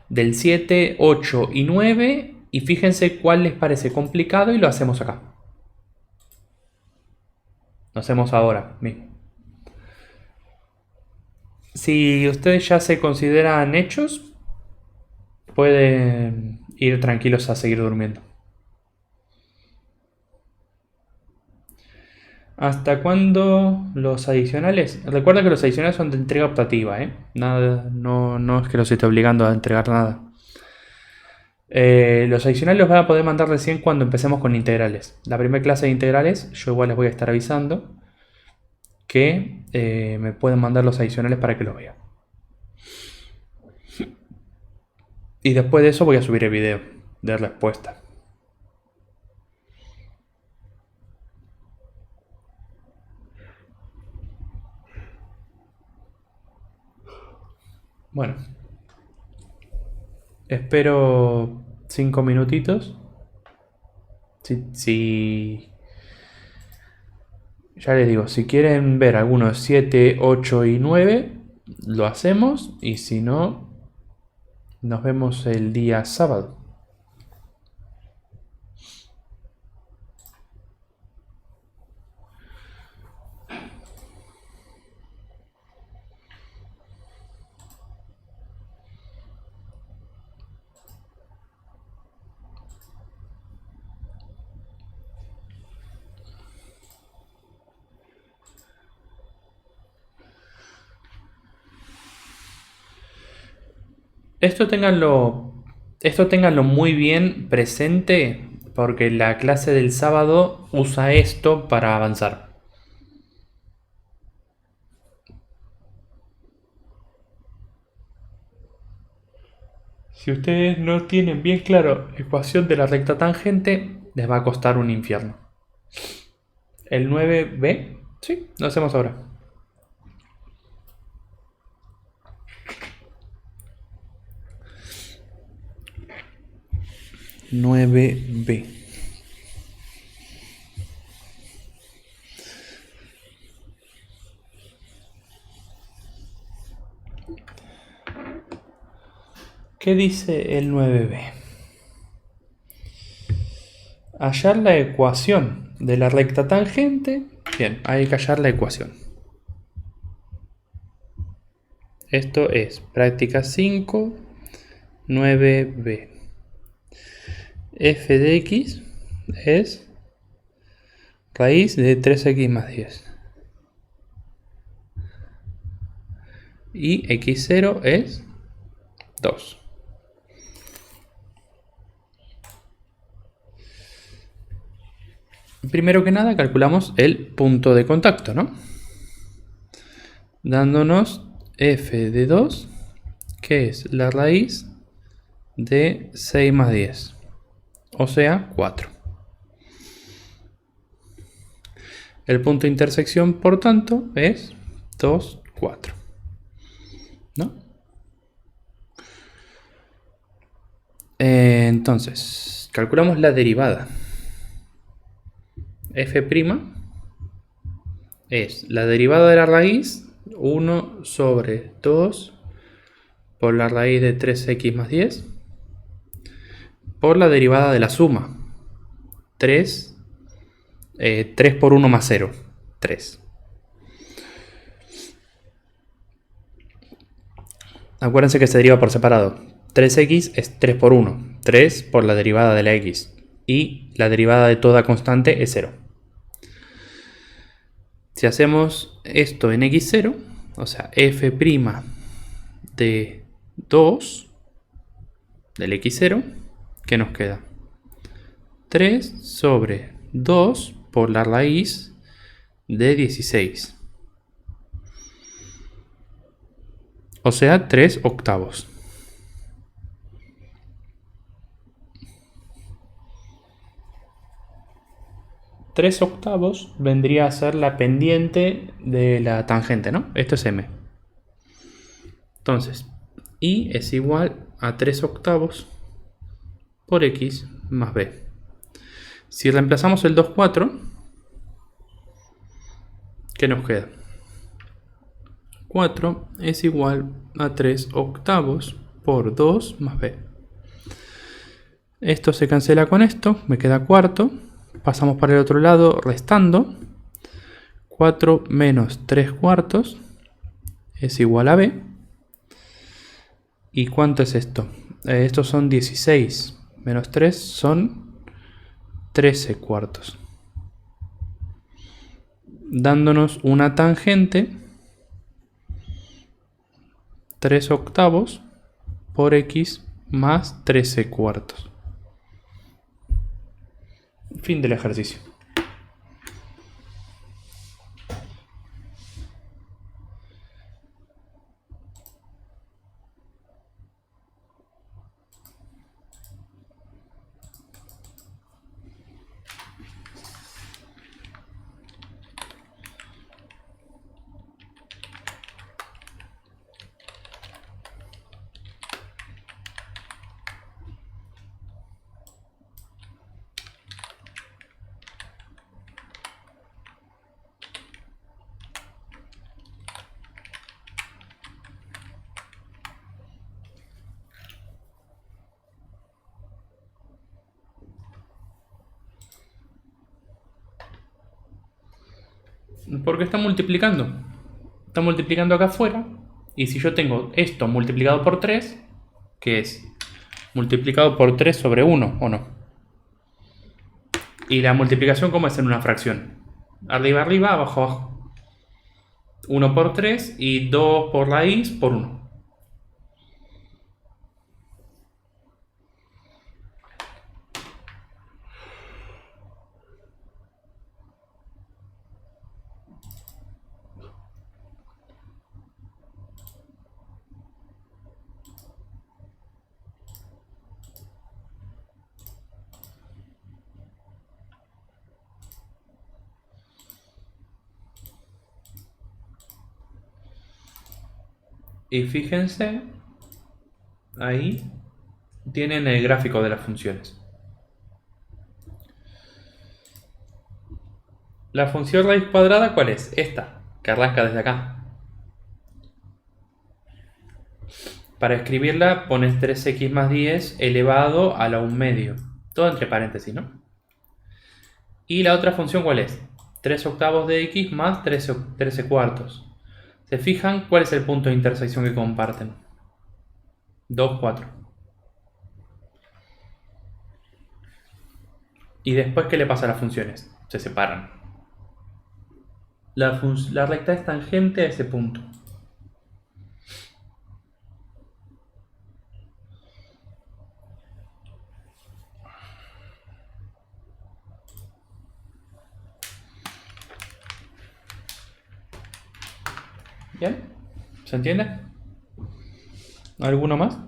del 7, 8 y 9. Y fíjense cuál les parece complicado y lo hacemos acá. Lo hacemos ahora mismo. Si ustedes ya se consideran hechos, pueden ir tranquilos a seguir durmiendo. ¿Hasta cuándo los adicionales? Recuerda que los adicionales son de entrega optativa, ¿eh? Nada, no es que los esté obligando a entregar nada. Los adicionales los van a poder mandar recién cuando empecemos con integrales. La primera clase de integrales, yo igual les voy a estar avisando que me pueden mandar los adicionales para que los vean. Y después de eso voy a subir el video de respuesta. Bueno, espero 5 minutitos. Si ya les digo, si quieren ver algunos 7, 8 y 9, lo hacemos. Y si no, nos vemos el día sábado. Esto ténganlo muy bien presente porque la clase del sábado usa esto para avanzar. Si ustedes no tienen bien claro la ecuación de la recta tangente, les va a costar un infierno. El 9b, sí, lo hacemos ahora. 9b. ¿Qué dice el 9b? Hallar la ecuación de la recta tangente. Bien, hay que hallar la ecuación. Esto es práctica 5, 9b. F de x es raíz de 3x más 10. Y x0 es 2. Primero que nada calculamos el punto de contacto, ¿no? Dándonos f de 2, que es la raíz de 6 más 10. O sea, 4. El punto de intersección, por tanto, es 2, 4. ¿No? Entonces, calculamos la derivada. F' es la derivada de la raíz, 1 sobre 2 por la raíz de 3x más 10 por la derivada de la suma, 3 3 por 1 más 0. 3. Acuérdense que se deriva por separado. 3x es 3 por 1. 3 por la derivada de la x. Y la derivada de toda constante es 0. Si hacemos esto en x0, o sea, f' de 2 del x0, ¿qué nos queda? 3 sobre 2 por la raíz de 16. O sea, 3 octavos. 3 octavos vendría a ser la pendiente de la tangente, ¿no? Esto es m. Entonces, y es igual a 3 octavos por x más b. Si reemplazamos el 2, 4, ¿qué nos queda? 4 es igual a 3 octavos por 2 más b. Esto se cancela con esto, me queda cuarto. Pasamos para el otro lado restando. 4 menos 3 cuartos es igual a b. ¿Y cuánto es esto? Estos son 16 menos 3 son 13 cuartos. Dándonos una tangente 3 octavos por x más 13 cuartos. Fin del ejercicio. Porque está multiplicando. Está multiplicando acá afuera. Y si yo tengo esto multiplicado por 3, ¿qué es? Multiplicado por 3 sobre 1, ¿o no? Y la multiplicación, ¿cómo es en una fracción? Arriba, arriba, abajo, abajo. 1 por 3 y 2 por raíz por 1. Y fíjense, ahí tienen el gráfico de las funciones. La función raíz cuadrada, ¿cuál es? Esta, que arranca desde acá. Para escribirla pones 3x más 10 elevado a la 1 medio. Todo entre paréntesis, ¿no? Y la otra función, ¿cuál es? 3 octavos de x más 13 cuartos. ¿Se fijan cuál es el punto de intersección que comparten? 2, 4. ¿Y después qué le pasa a las funciones? Se separan. La recta es tangente a ese punto. ¿Bien? ¿Se entiende? ¿Alguno más?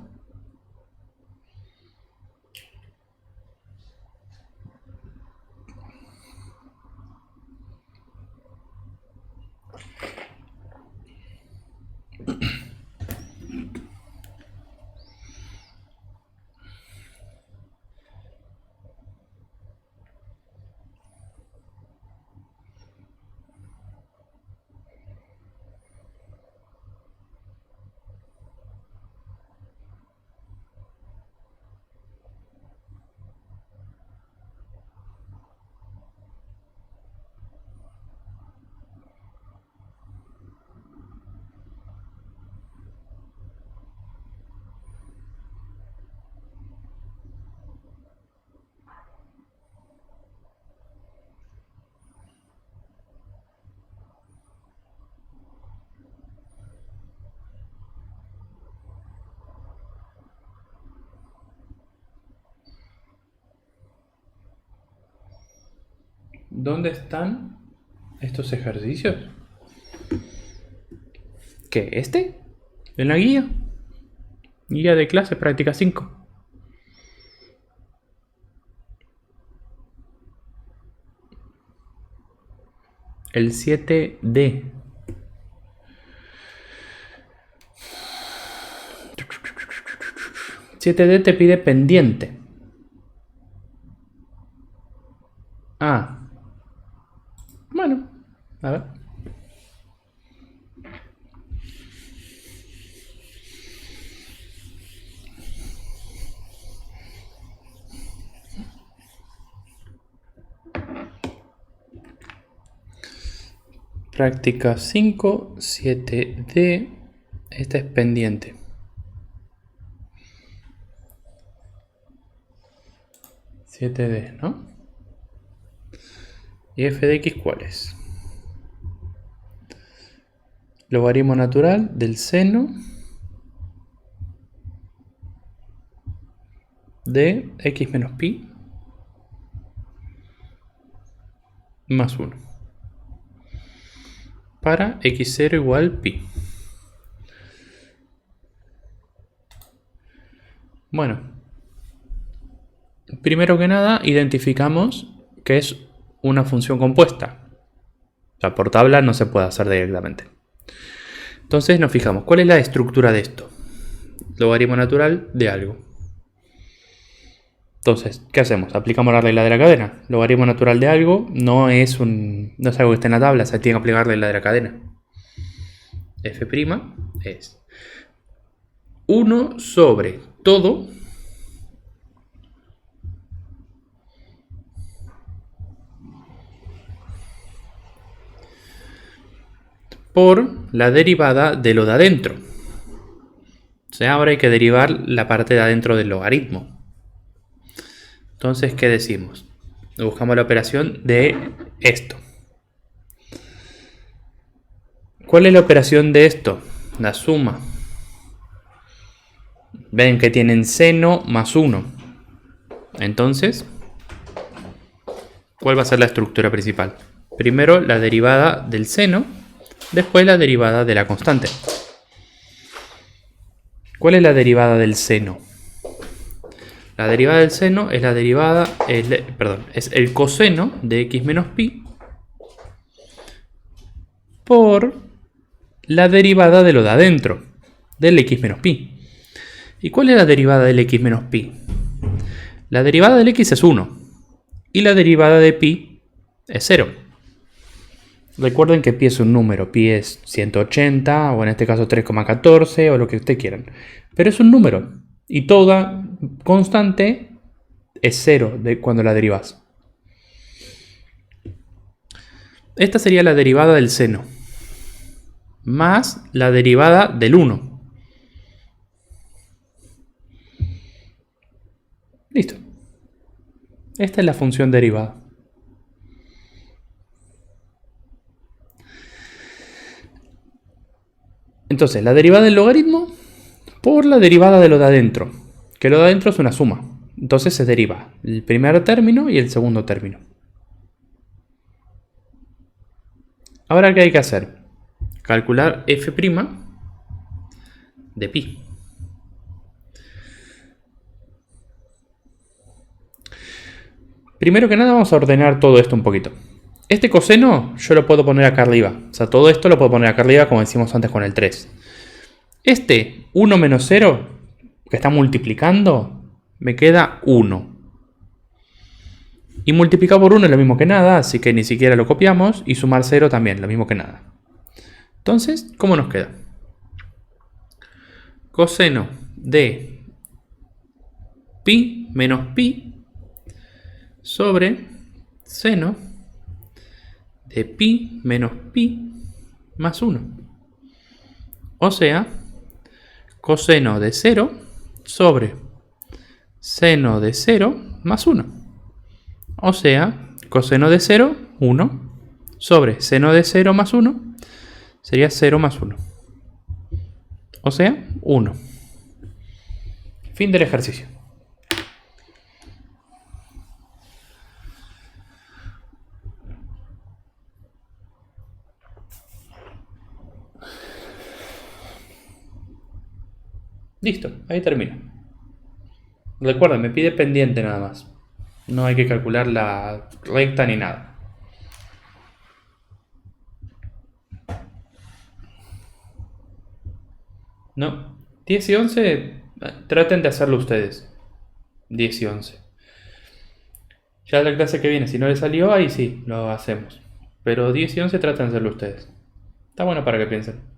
¿Dónde están estos ejercicios? ¿Qué? ¿Este? ¿En la guía? Guía de clase, práctica 5. El 7D. ¿7D te pide pendiente? Ah. Bueno, a ver. Práctica 5, 7D. Esta es pendiente. ¿7D, no? ¿Y f de x cuál es? Logaritmo natural del seno de x menos pi más 1 para x0 igual pi. Bueno, primero que nada identificamos que es una función compuesta. O sea, por tabla no se puede hacer directamente. Entonces nos fijamos, ¿cuál es la estructura de esto? Logaritmo natural de algo. Entonces, ¿qué hacemos? Aplicamos la regla de la cadena. Logaritmo natural de algo no es algo que esté en la tabla, se tiene que aplicar la regla de la cadena. F' es 1 sobre todo por la derivada de lo de adentro. O sea, ahora hay que derivar la parte de adentro del logaritmo. Entonces, ¿qué decimos? Buscamos la operación de esto. ¿Cuál es la operación de esto? La suma. Ven que tienen seno más 1. Entonces, ¿cuál va a ser la estructura principal? Primero la derivada del seno, después la derivada de la constante. ¿Cuál es la derivada del seno? La derivada del seno es es el coseno de x menos pi por la derivada de lo de adentro, del x menos pi. ¿Y cuál es la derivada del x menos pi? La derivada del x es 1 y la derivada de pi es 0. Recuerden que pi es un número, pi es 180 o en este caso 3,14 o lo que ustedes quieran. Pero es un número y toda constante es 0 cuando la derivas. Esta sería la derivada del seno más la derivada del 1. Listo. Esta es la función derivada. Entonces, la derivada del logaritmo por la derivada de lo de adentro. Que lo de adentro es una suma. Entonces se deriva el primer término y el segundo término. Ahora, ¿qué hay que hacer? Calcular f' de pi. Primero que nada vamos a ordenar todo esto un poquito. Este coseno yo lo puedo poner acá arriba. O sea, todo esto lo puedo poner acá arriba como decimos antes con el 3. Este 1 menos 0, que está multiplicando, me queda 1. Y multiplicar por 1 es lo mismo que nada, así que ni siquiera lo copiamos. Y sumar 0 también, lo mismo que nada. Entonces, ¿cómo nos queda? Coseno de pi menos pi sobre seno de pi menos pi más 1. O sea, coseno de 0 sobre seno de 0 más 1. O sea, coseno de 0, 1, sobre seno de 0 más 1, sería 0 más 1. O sea, 1. Fin del ejercicio. Listo, ahí termina. Recuerda, me pide pendiente nada más. No hay que calcular la recta ni nada. No, 10 y 11, traten de hacerlo ustedes. 10 y 11. Ya la clase que viene, si no le salió, ahí sí, lo hacemos. Pero 10 y 11 traten de hacerlo ustedes. Está bueno para que piensen.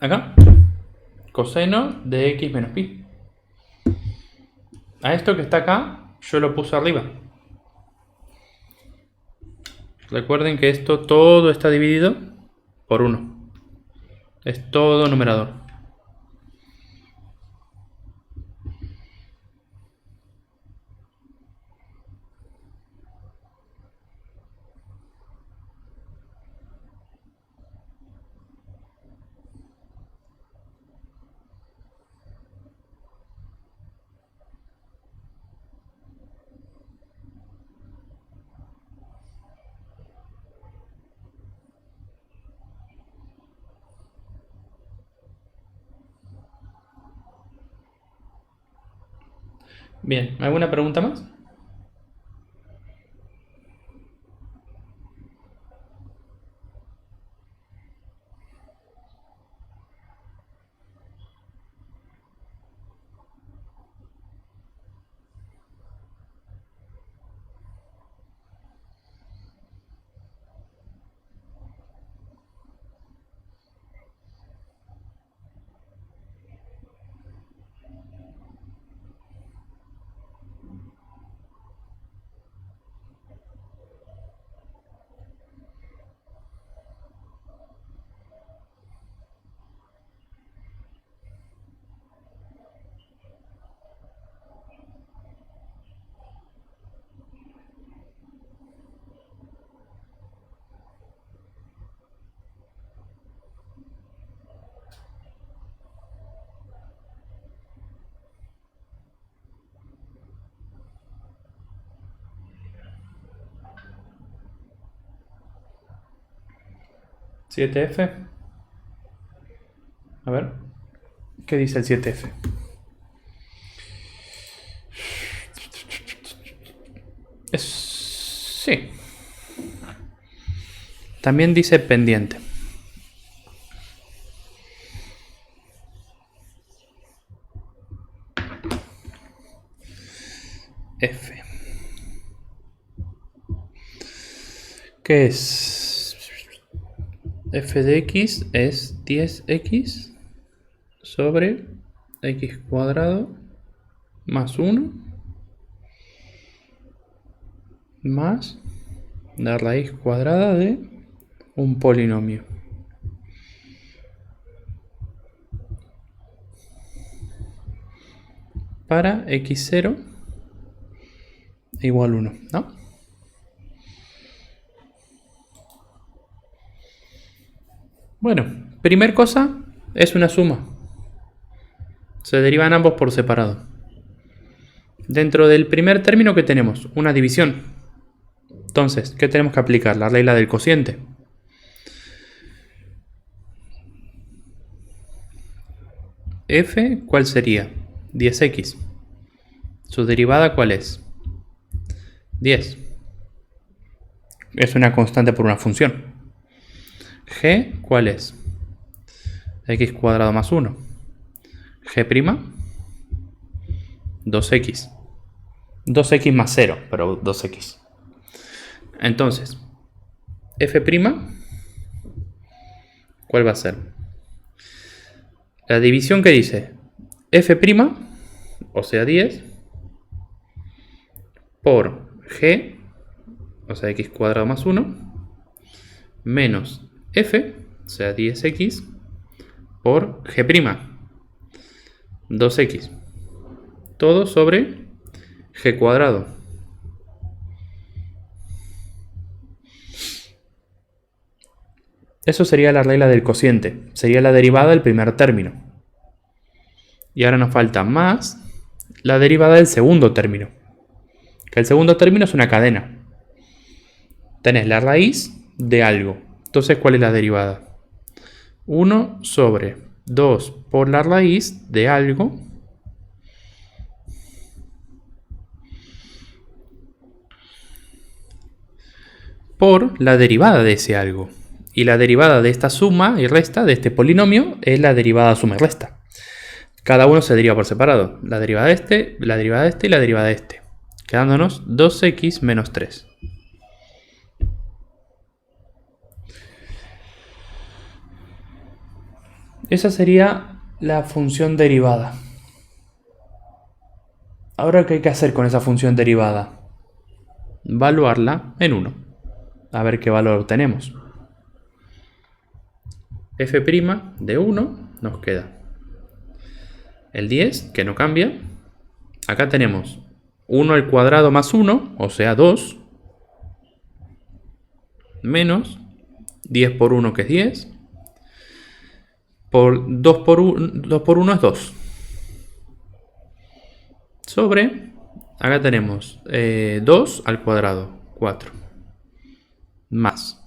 Acá, coseno de x menos pi. A esto que está acá, yo lo puse arriba. Recuerden que esto todo está dividido por 1. Es todo numerador. Bien, ¿alguna pregunta más? ¿7F? A ver, ¿qué dice el 7F? Sí. También dice pendiente. F. ¿Qué es? F de x es 10x sobre x cuadrado más 1 más la raíz cuadrada de un polinomio. Para x0 igual 1, ¿no? Bueno, primer cosa es una suma. Se derivan ambos por separado. Dentro del primer término que tenemos, una división. Entonces, ¿qué tenemos que aplicar? La regla del cociente. f, ¿cuál sería? 10x. ¿Su derivada cuál es? 10. Es una constante por una función. G, ¿cuál es? X cuadrado más 1. G', 2x. 2x más 0, pero 2x. Entonces, f', ¿cuál va a ser? La división que dice f', o sea 10, por g, o sea x cuadrado más 1, menos f, o sea 10x, por g', 2x. Todo sobre g cuadrado. Eso sería la regla del cociente. Sería la derivada del primer término. Y ahora nos falta más la derivada del segundo término. Que el segundo término es una cadena. Tenés la raíz de algo. Entonces, ¿cuál es la derivada? 1 sobre 2 por la raíz de algo por la derivada de ese algo. Y la derivada de esta suma y resta de este polinomio es la derivada suma y resta. Cada uno se deriva por separado. La derivada de este, la derivada de este y la derivada de este. Quedándonos 2x menos 3. Esa sería la función derivada. Ahora, ¿qué hay que hacer con esa función derivada? Evaluarla en 1. A ver qué valor obtenemos. F' de 1 nos queda el 10, que no cambia. Acá tenemos 1 al cuadrado más 1, o sea 2, menos 10 por 1, que es 10, por 2 por 1 es 2. Sobre, acá tenemos 2 al cuadrado, 4, más.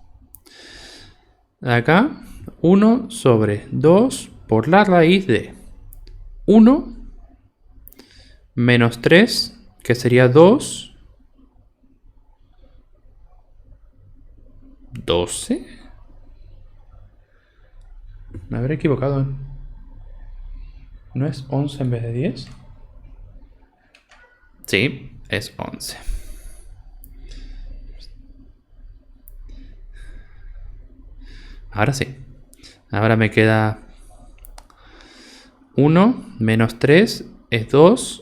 Acá 1 sobre 2 por la raíz de 1 menos 3, que sería 2, 12. Me habré equivocado. ¿No es 11 en vez de 10? Sí, es 11. Ahora sí. Ahora me queda 1 menos 3 es 2.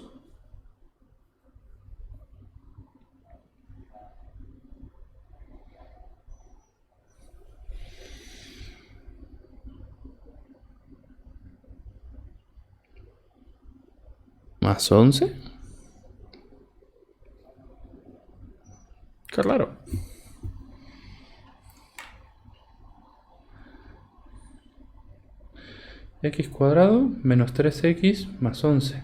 Más 11. Qué raro. X cuadrado menos 3x más 11.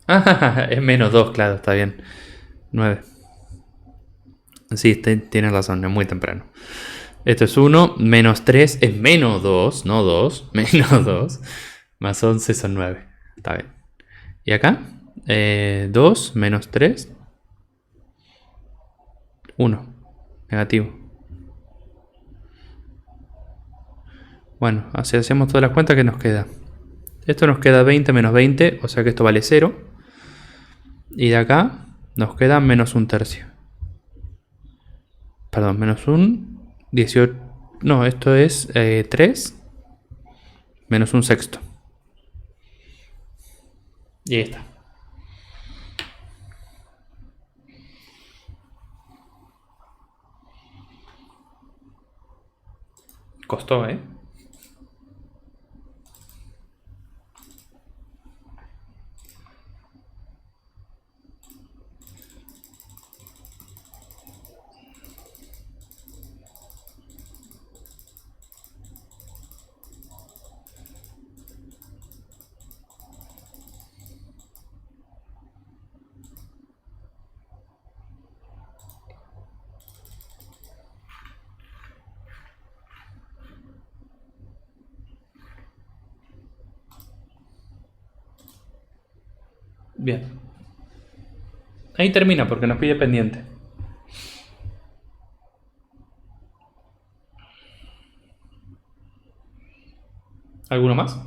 Ah, es menos 2, claro, está bien. 9. Sí, tienes razón, es muy temprano. Esto es 1, menos 3 es menos 2, no 2, menos 2, más 11 son 9. Está bien. ¿Y acá? 2 menos 3, 1, negativo. Bueno, así hacemos todas las cuentas que nos queda. Esto nos queda 20 menos 20, o sea que esto vale 0. Y de acá nos queda menos un tercio. Perdón, menos un 18. No, esto es 3 menos un sexto. Y ahí está. Costó, ¿eh? Bien. Ahí termina porque nos pide pendiente. ¿Alguno más?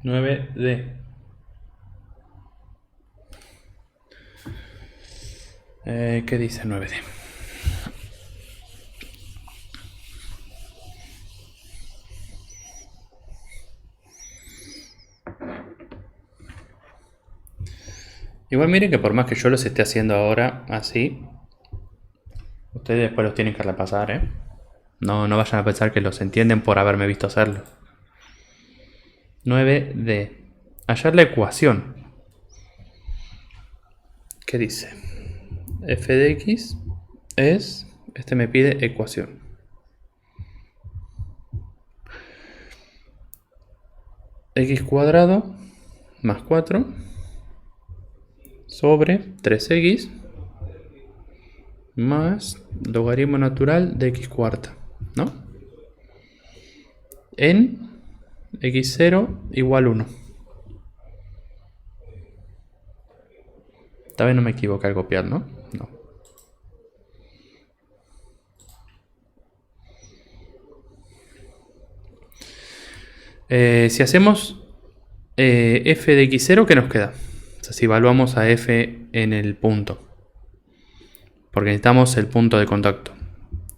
Nueve d. ¿Qué dice 9D? Igual miren que por más que yo los esté haciendo ahora así, ustedes después los tienen que repasar, ¿eh? No vayan a pensar que los entienden por haberme visto hacerlo. 9D. Hallar la ecuación. ¿Qué dice? F de x es... Este me pide ecuación. X cuadrado más 4 sobre 3x más logaritmo natural de x cuarta, ¿no? En x0 igual 1. Tal vez no me equivoqué al copiar, ¿no? No. Si hacemos f de x0, ¿qué nos queda? O sea, si evaluamos a f en el punto. Porque necesitamos el punto de contacto.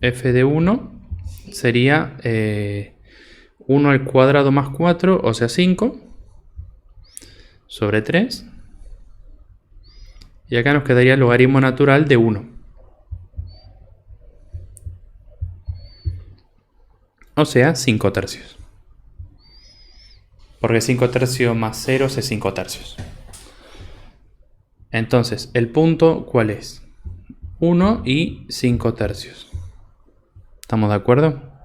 F de 1 sería 1 al cuadrado más 4, o sea 5, sobre 3. Y acá nos quedaría el logaritmo natural de 1. O sea, 5 tercios. Porque 5 tercios más 0 es 5 tercios. Entonces, ¿el punto cuál es? 1 y 5 tercios. ¿Estamos de acuerdo?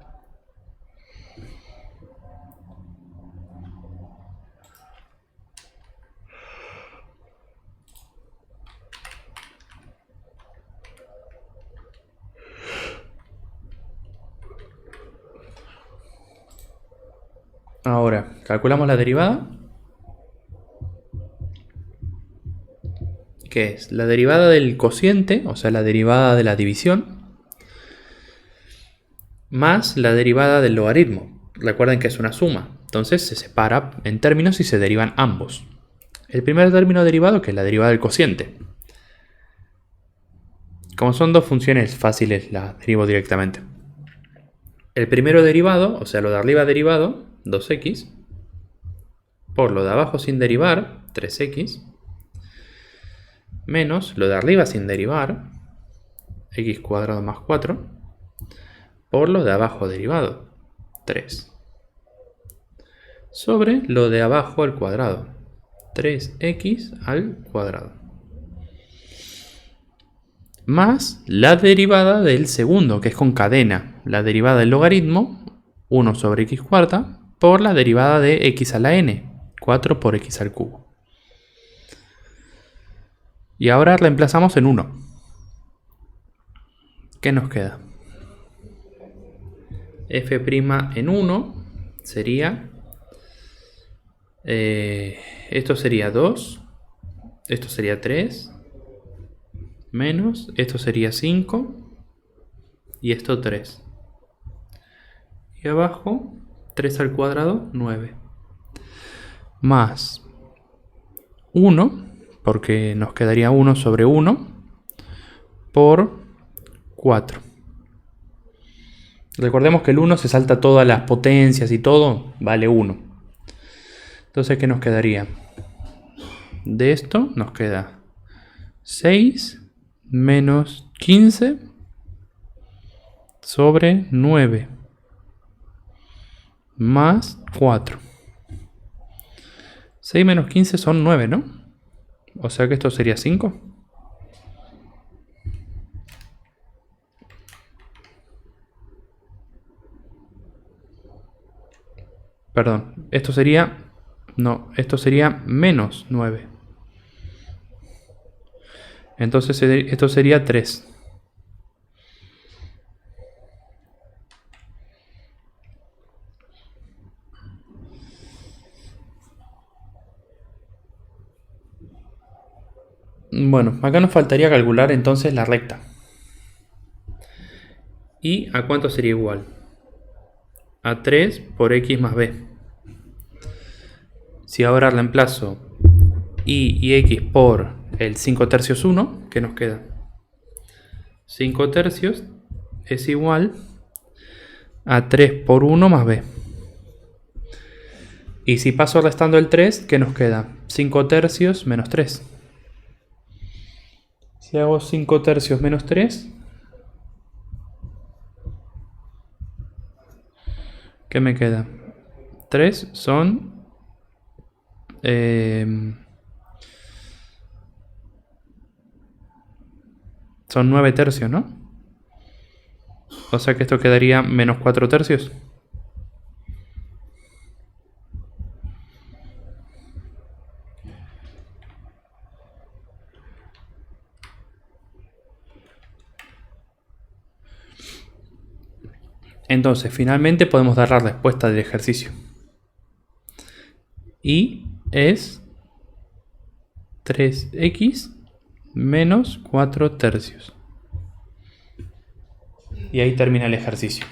Ahora, calculamos la derivada. Que es la derivada del cociente, o sea, la derivada de la división, más la derivada del logaritmo. Recuerden que es una suma, entonces se separa en términos y se derivan ambos. El primer término derivado, que es la derivada del cociente. Como son dos funciones fáciles, las derivo directamente. El primero derivado, o sea, lo de arriba derivado, 2x, por lo de abajo sin derivar, 3x, menos lo de arriba sin derivar, x cuadrado más 4, por lo de abajo derivado, 3, sobre lo de abajo al cuadrado, 3x al cuadrado. más la derivada del segundo, que es con cadena. La derivada del logaritmo, 1 sobre x cuarta, por la derivada de x a la n, 4 por x al cubo. Y ahora reemplazamos en 1. ¿Qué nos queda? F' en 1 sería... esto sería 2. Esto sería 3. Menos. Esto sería 5. Y esto 3. Y abajo 3 al cuadrado, 9. Más 1, porque nos quedaría 1 sobre 1 por 4. Recordemos que el 1 se salta todas las potencias y todo, vale 1. Entonces, ¿qué nos quedaría? De esto nos queda 6 menos 15 sobre 9 más 4. 6 menos 15 son 9, ¿no? O sea que esto sería 5. Perdón, esto sería... No, esto sería menos 9. Entonces esto sería 3. Bueno, acá nos faltaría calcular entonces la recta. ¿Y a cuánto sería igual? A 3 por x más b. Si ahora reemplazo y x por el 5 tercios 1, ¿qué nos queda? 5 tercios es igual a 3 por 1 más b. Y si paso restando el 3, ¿qué nos queda? 5 tercios menos 3. Si hago 5 tercios menos 3, ¿qué me queda? 3 son... son 9 tercios, ¿no? O sea que esto quedaría menos 4 tercios. Entonces, finalmente podemos dar la respuesta del ejercicio. Y es 3x menos 4 tercios. Y ahí termina el ejercicio.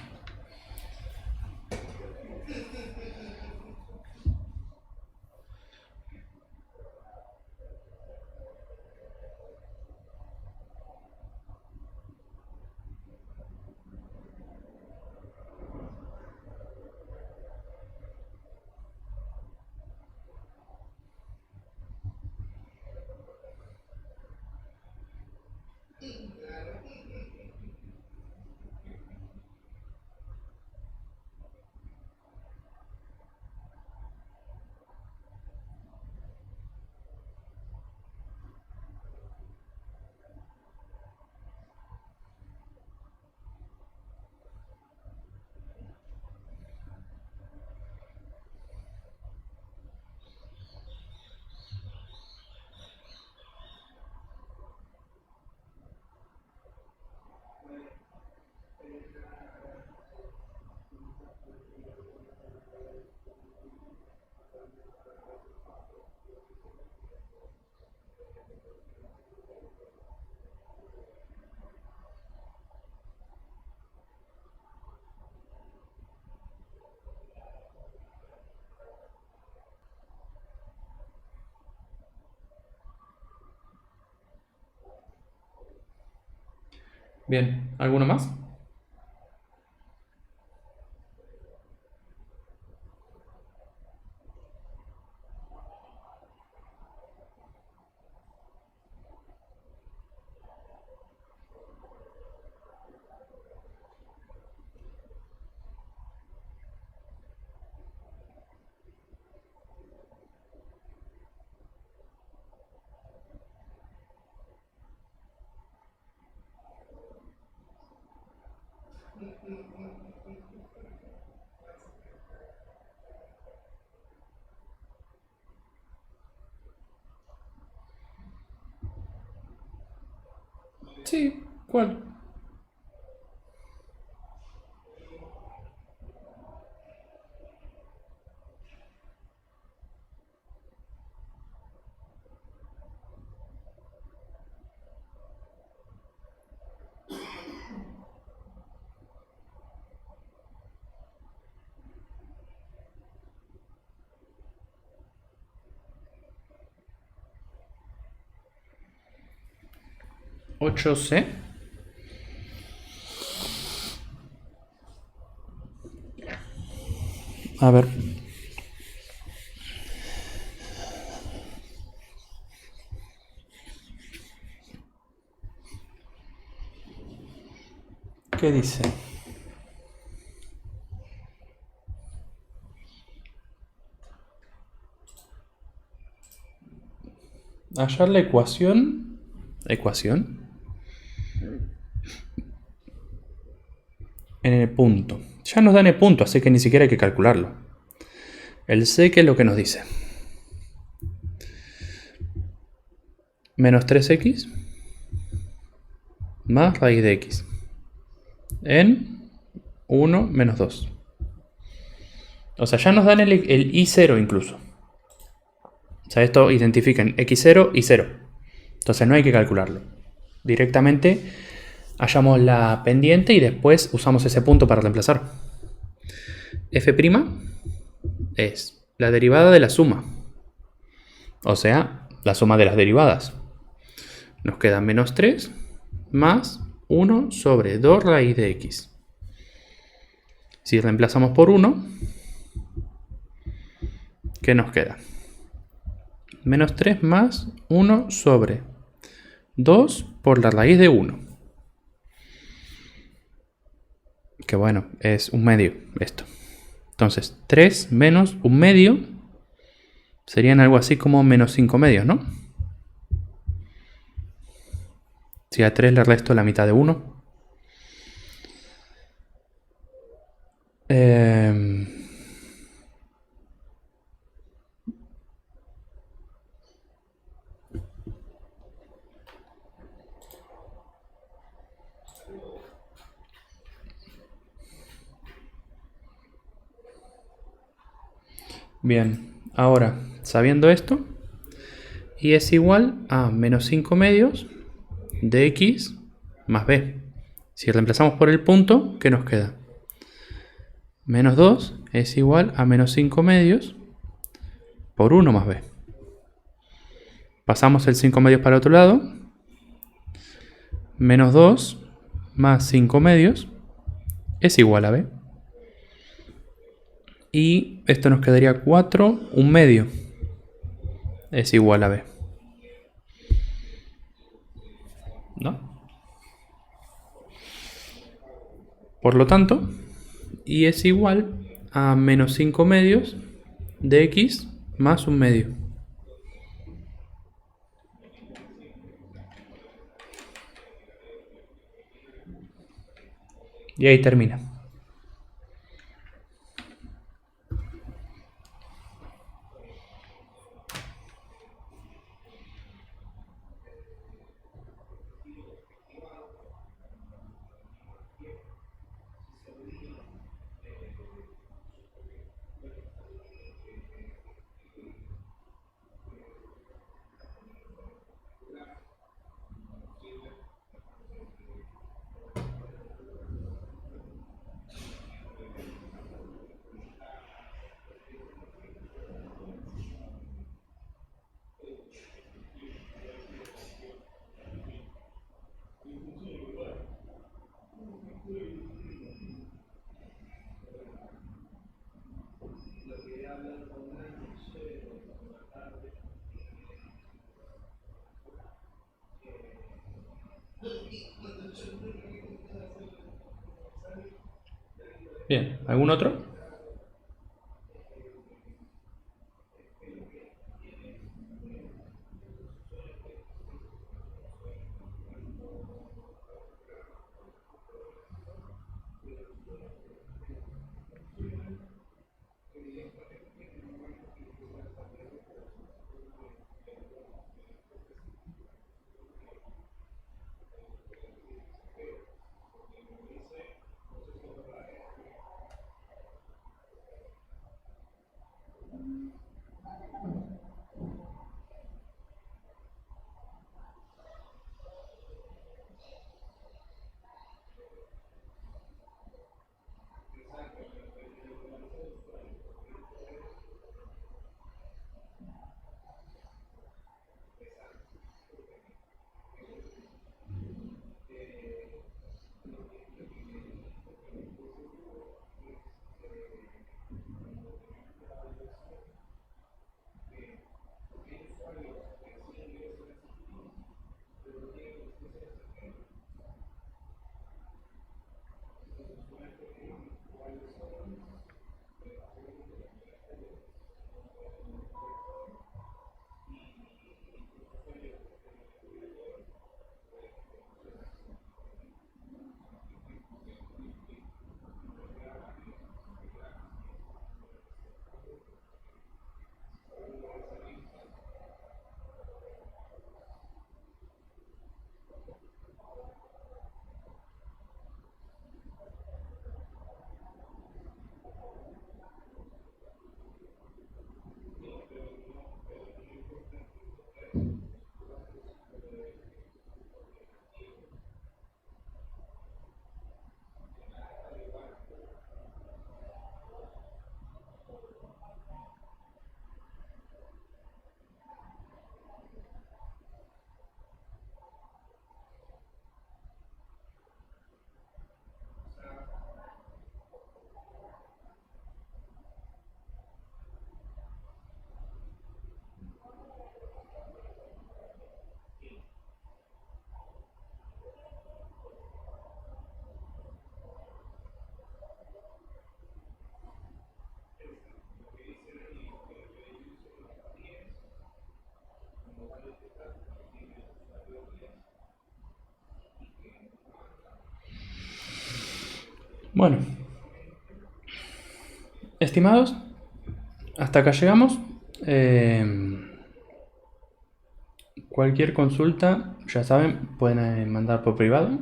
Bien, ¿alguno más? Sí, ¿cuál? Ocho c. A ver. ¿Qué dice? Hallar la ecuación. Ecuación. En el punto. Ya nos dan el punto, así que ni siquiera hay que calcularlo. El c, ¿qué es lo que nos dice? Menos 3x más raíz de x en 1 menos 2. O sea, ya nos dan el i0 incluso. O sea, esto identifica en x0 y 0. Entonces no hay que calcularlo. Directamente hallamos la pendiente y después usamos ese punto para reemplazar. F' es la derivada de la suma. O sea, la suma de las derivadas. Nos queda menos 3 más 1 sobre 2 raíz de x. Si reemplazamos por 1, ¿qué nos queda? Menos 3 más 1 sobre 2 por la raíz de 1. Que bueno, es un medio esto. Entonces, 3 menos un medio serían algo así como menos 5 medios, ¿no? Si a 3 le resto la mitad de 1. Bien, ahora, sabiendo esto, y es igual a menos 5 medios de x más b. Si reemplazamos por el punto, ¿qué nos queda? Menos 2 es igual a menos 5 medios por 1 más b. Pasamos el 5 medios para el otro lado. Menos 2 más 5 medios es igual a b. Y esto nos quedaría 4, un medio es igual a b. ¿No? Por lo tanto, y es igual a menos 5 medios de x más un medio. Y ahí termina. Bien, ¿algún otro? Bueno, estimados, hasta acá llegamos. Cualquier consulta, ya saben, pueden mandar por privado.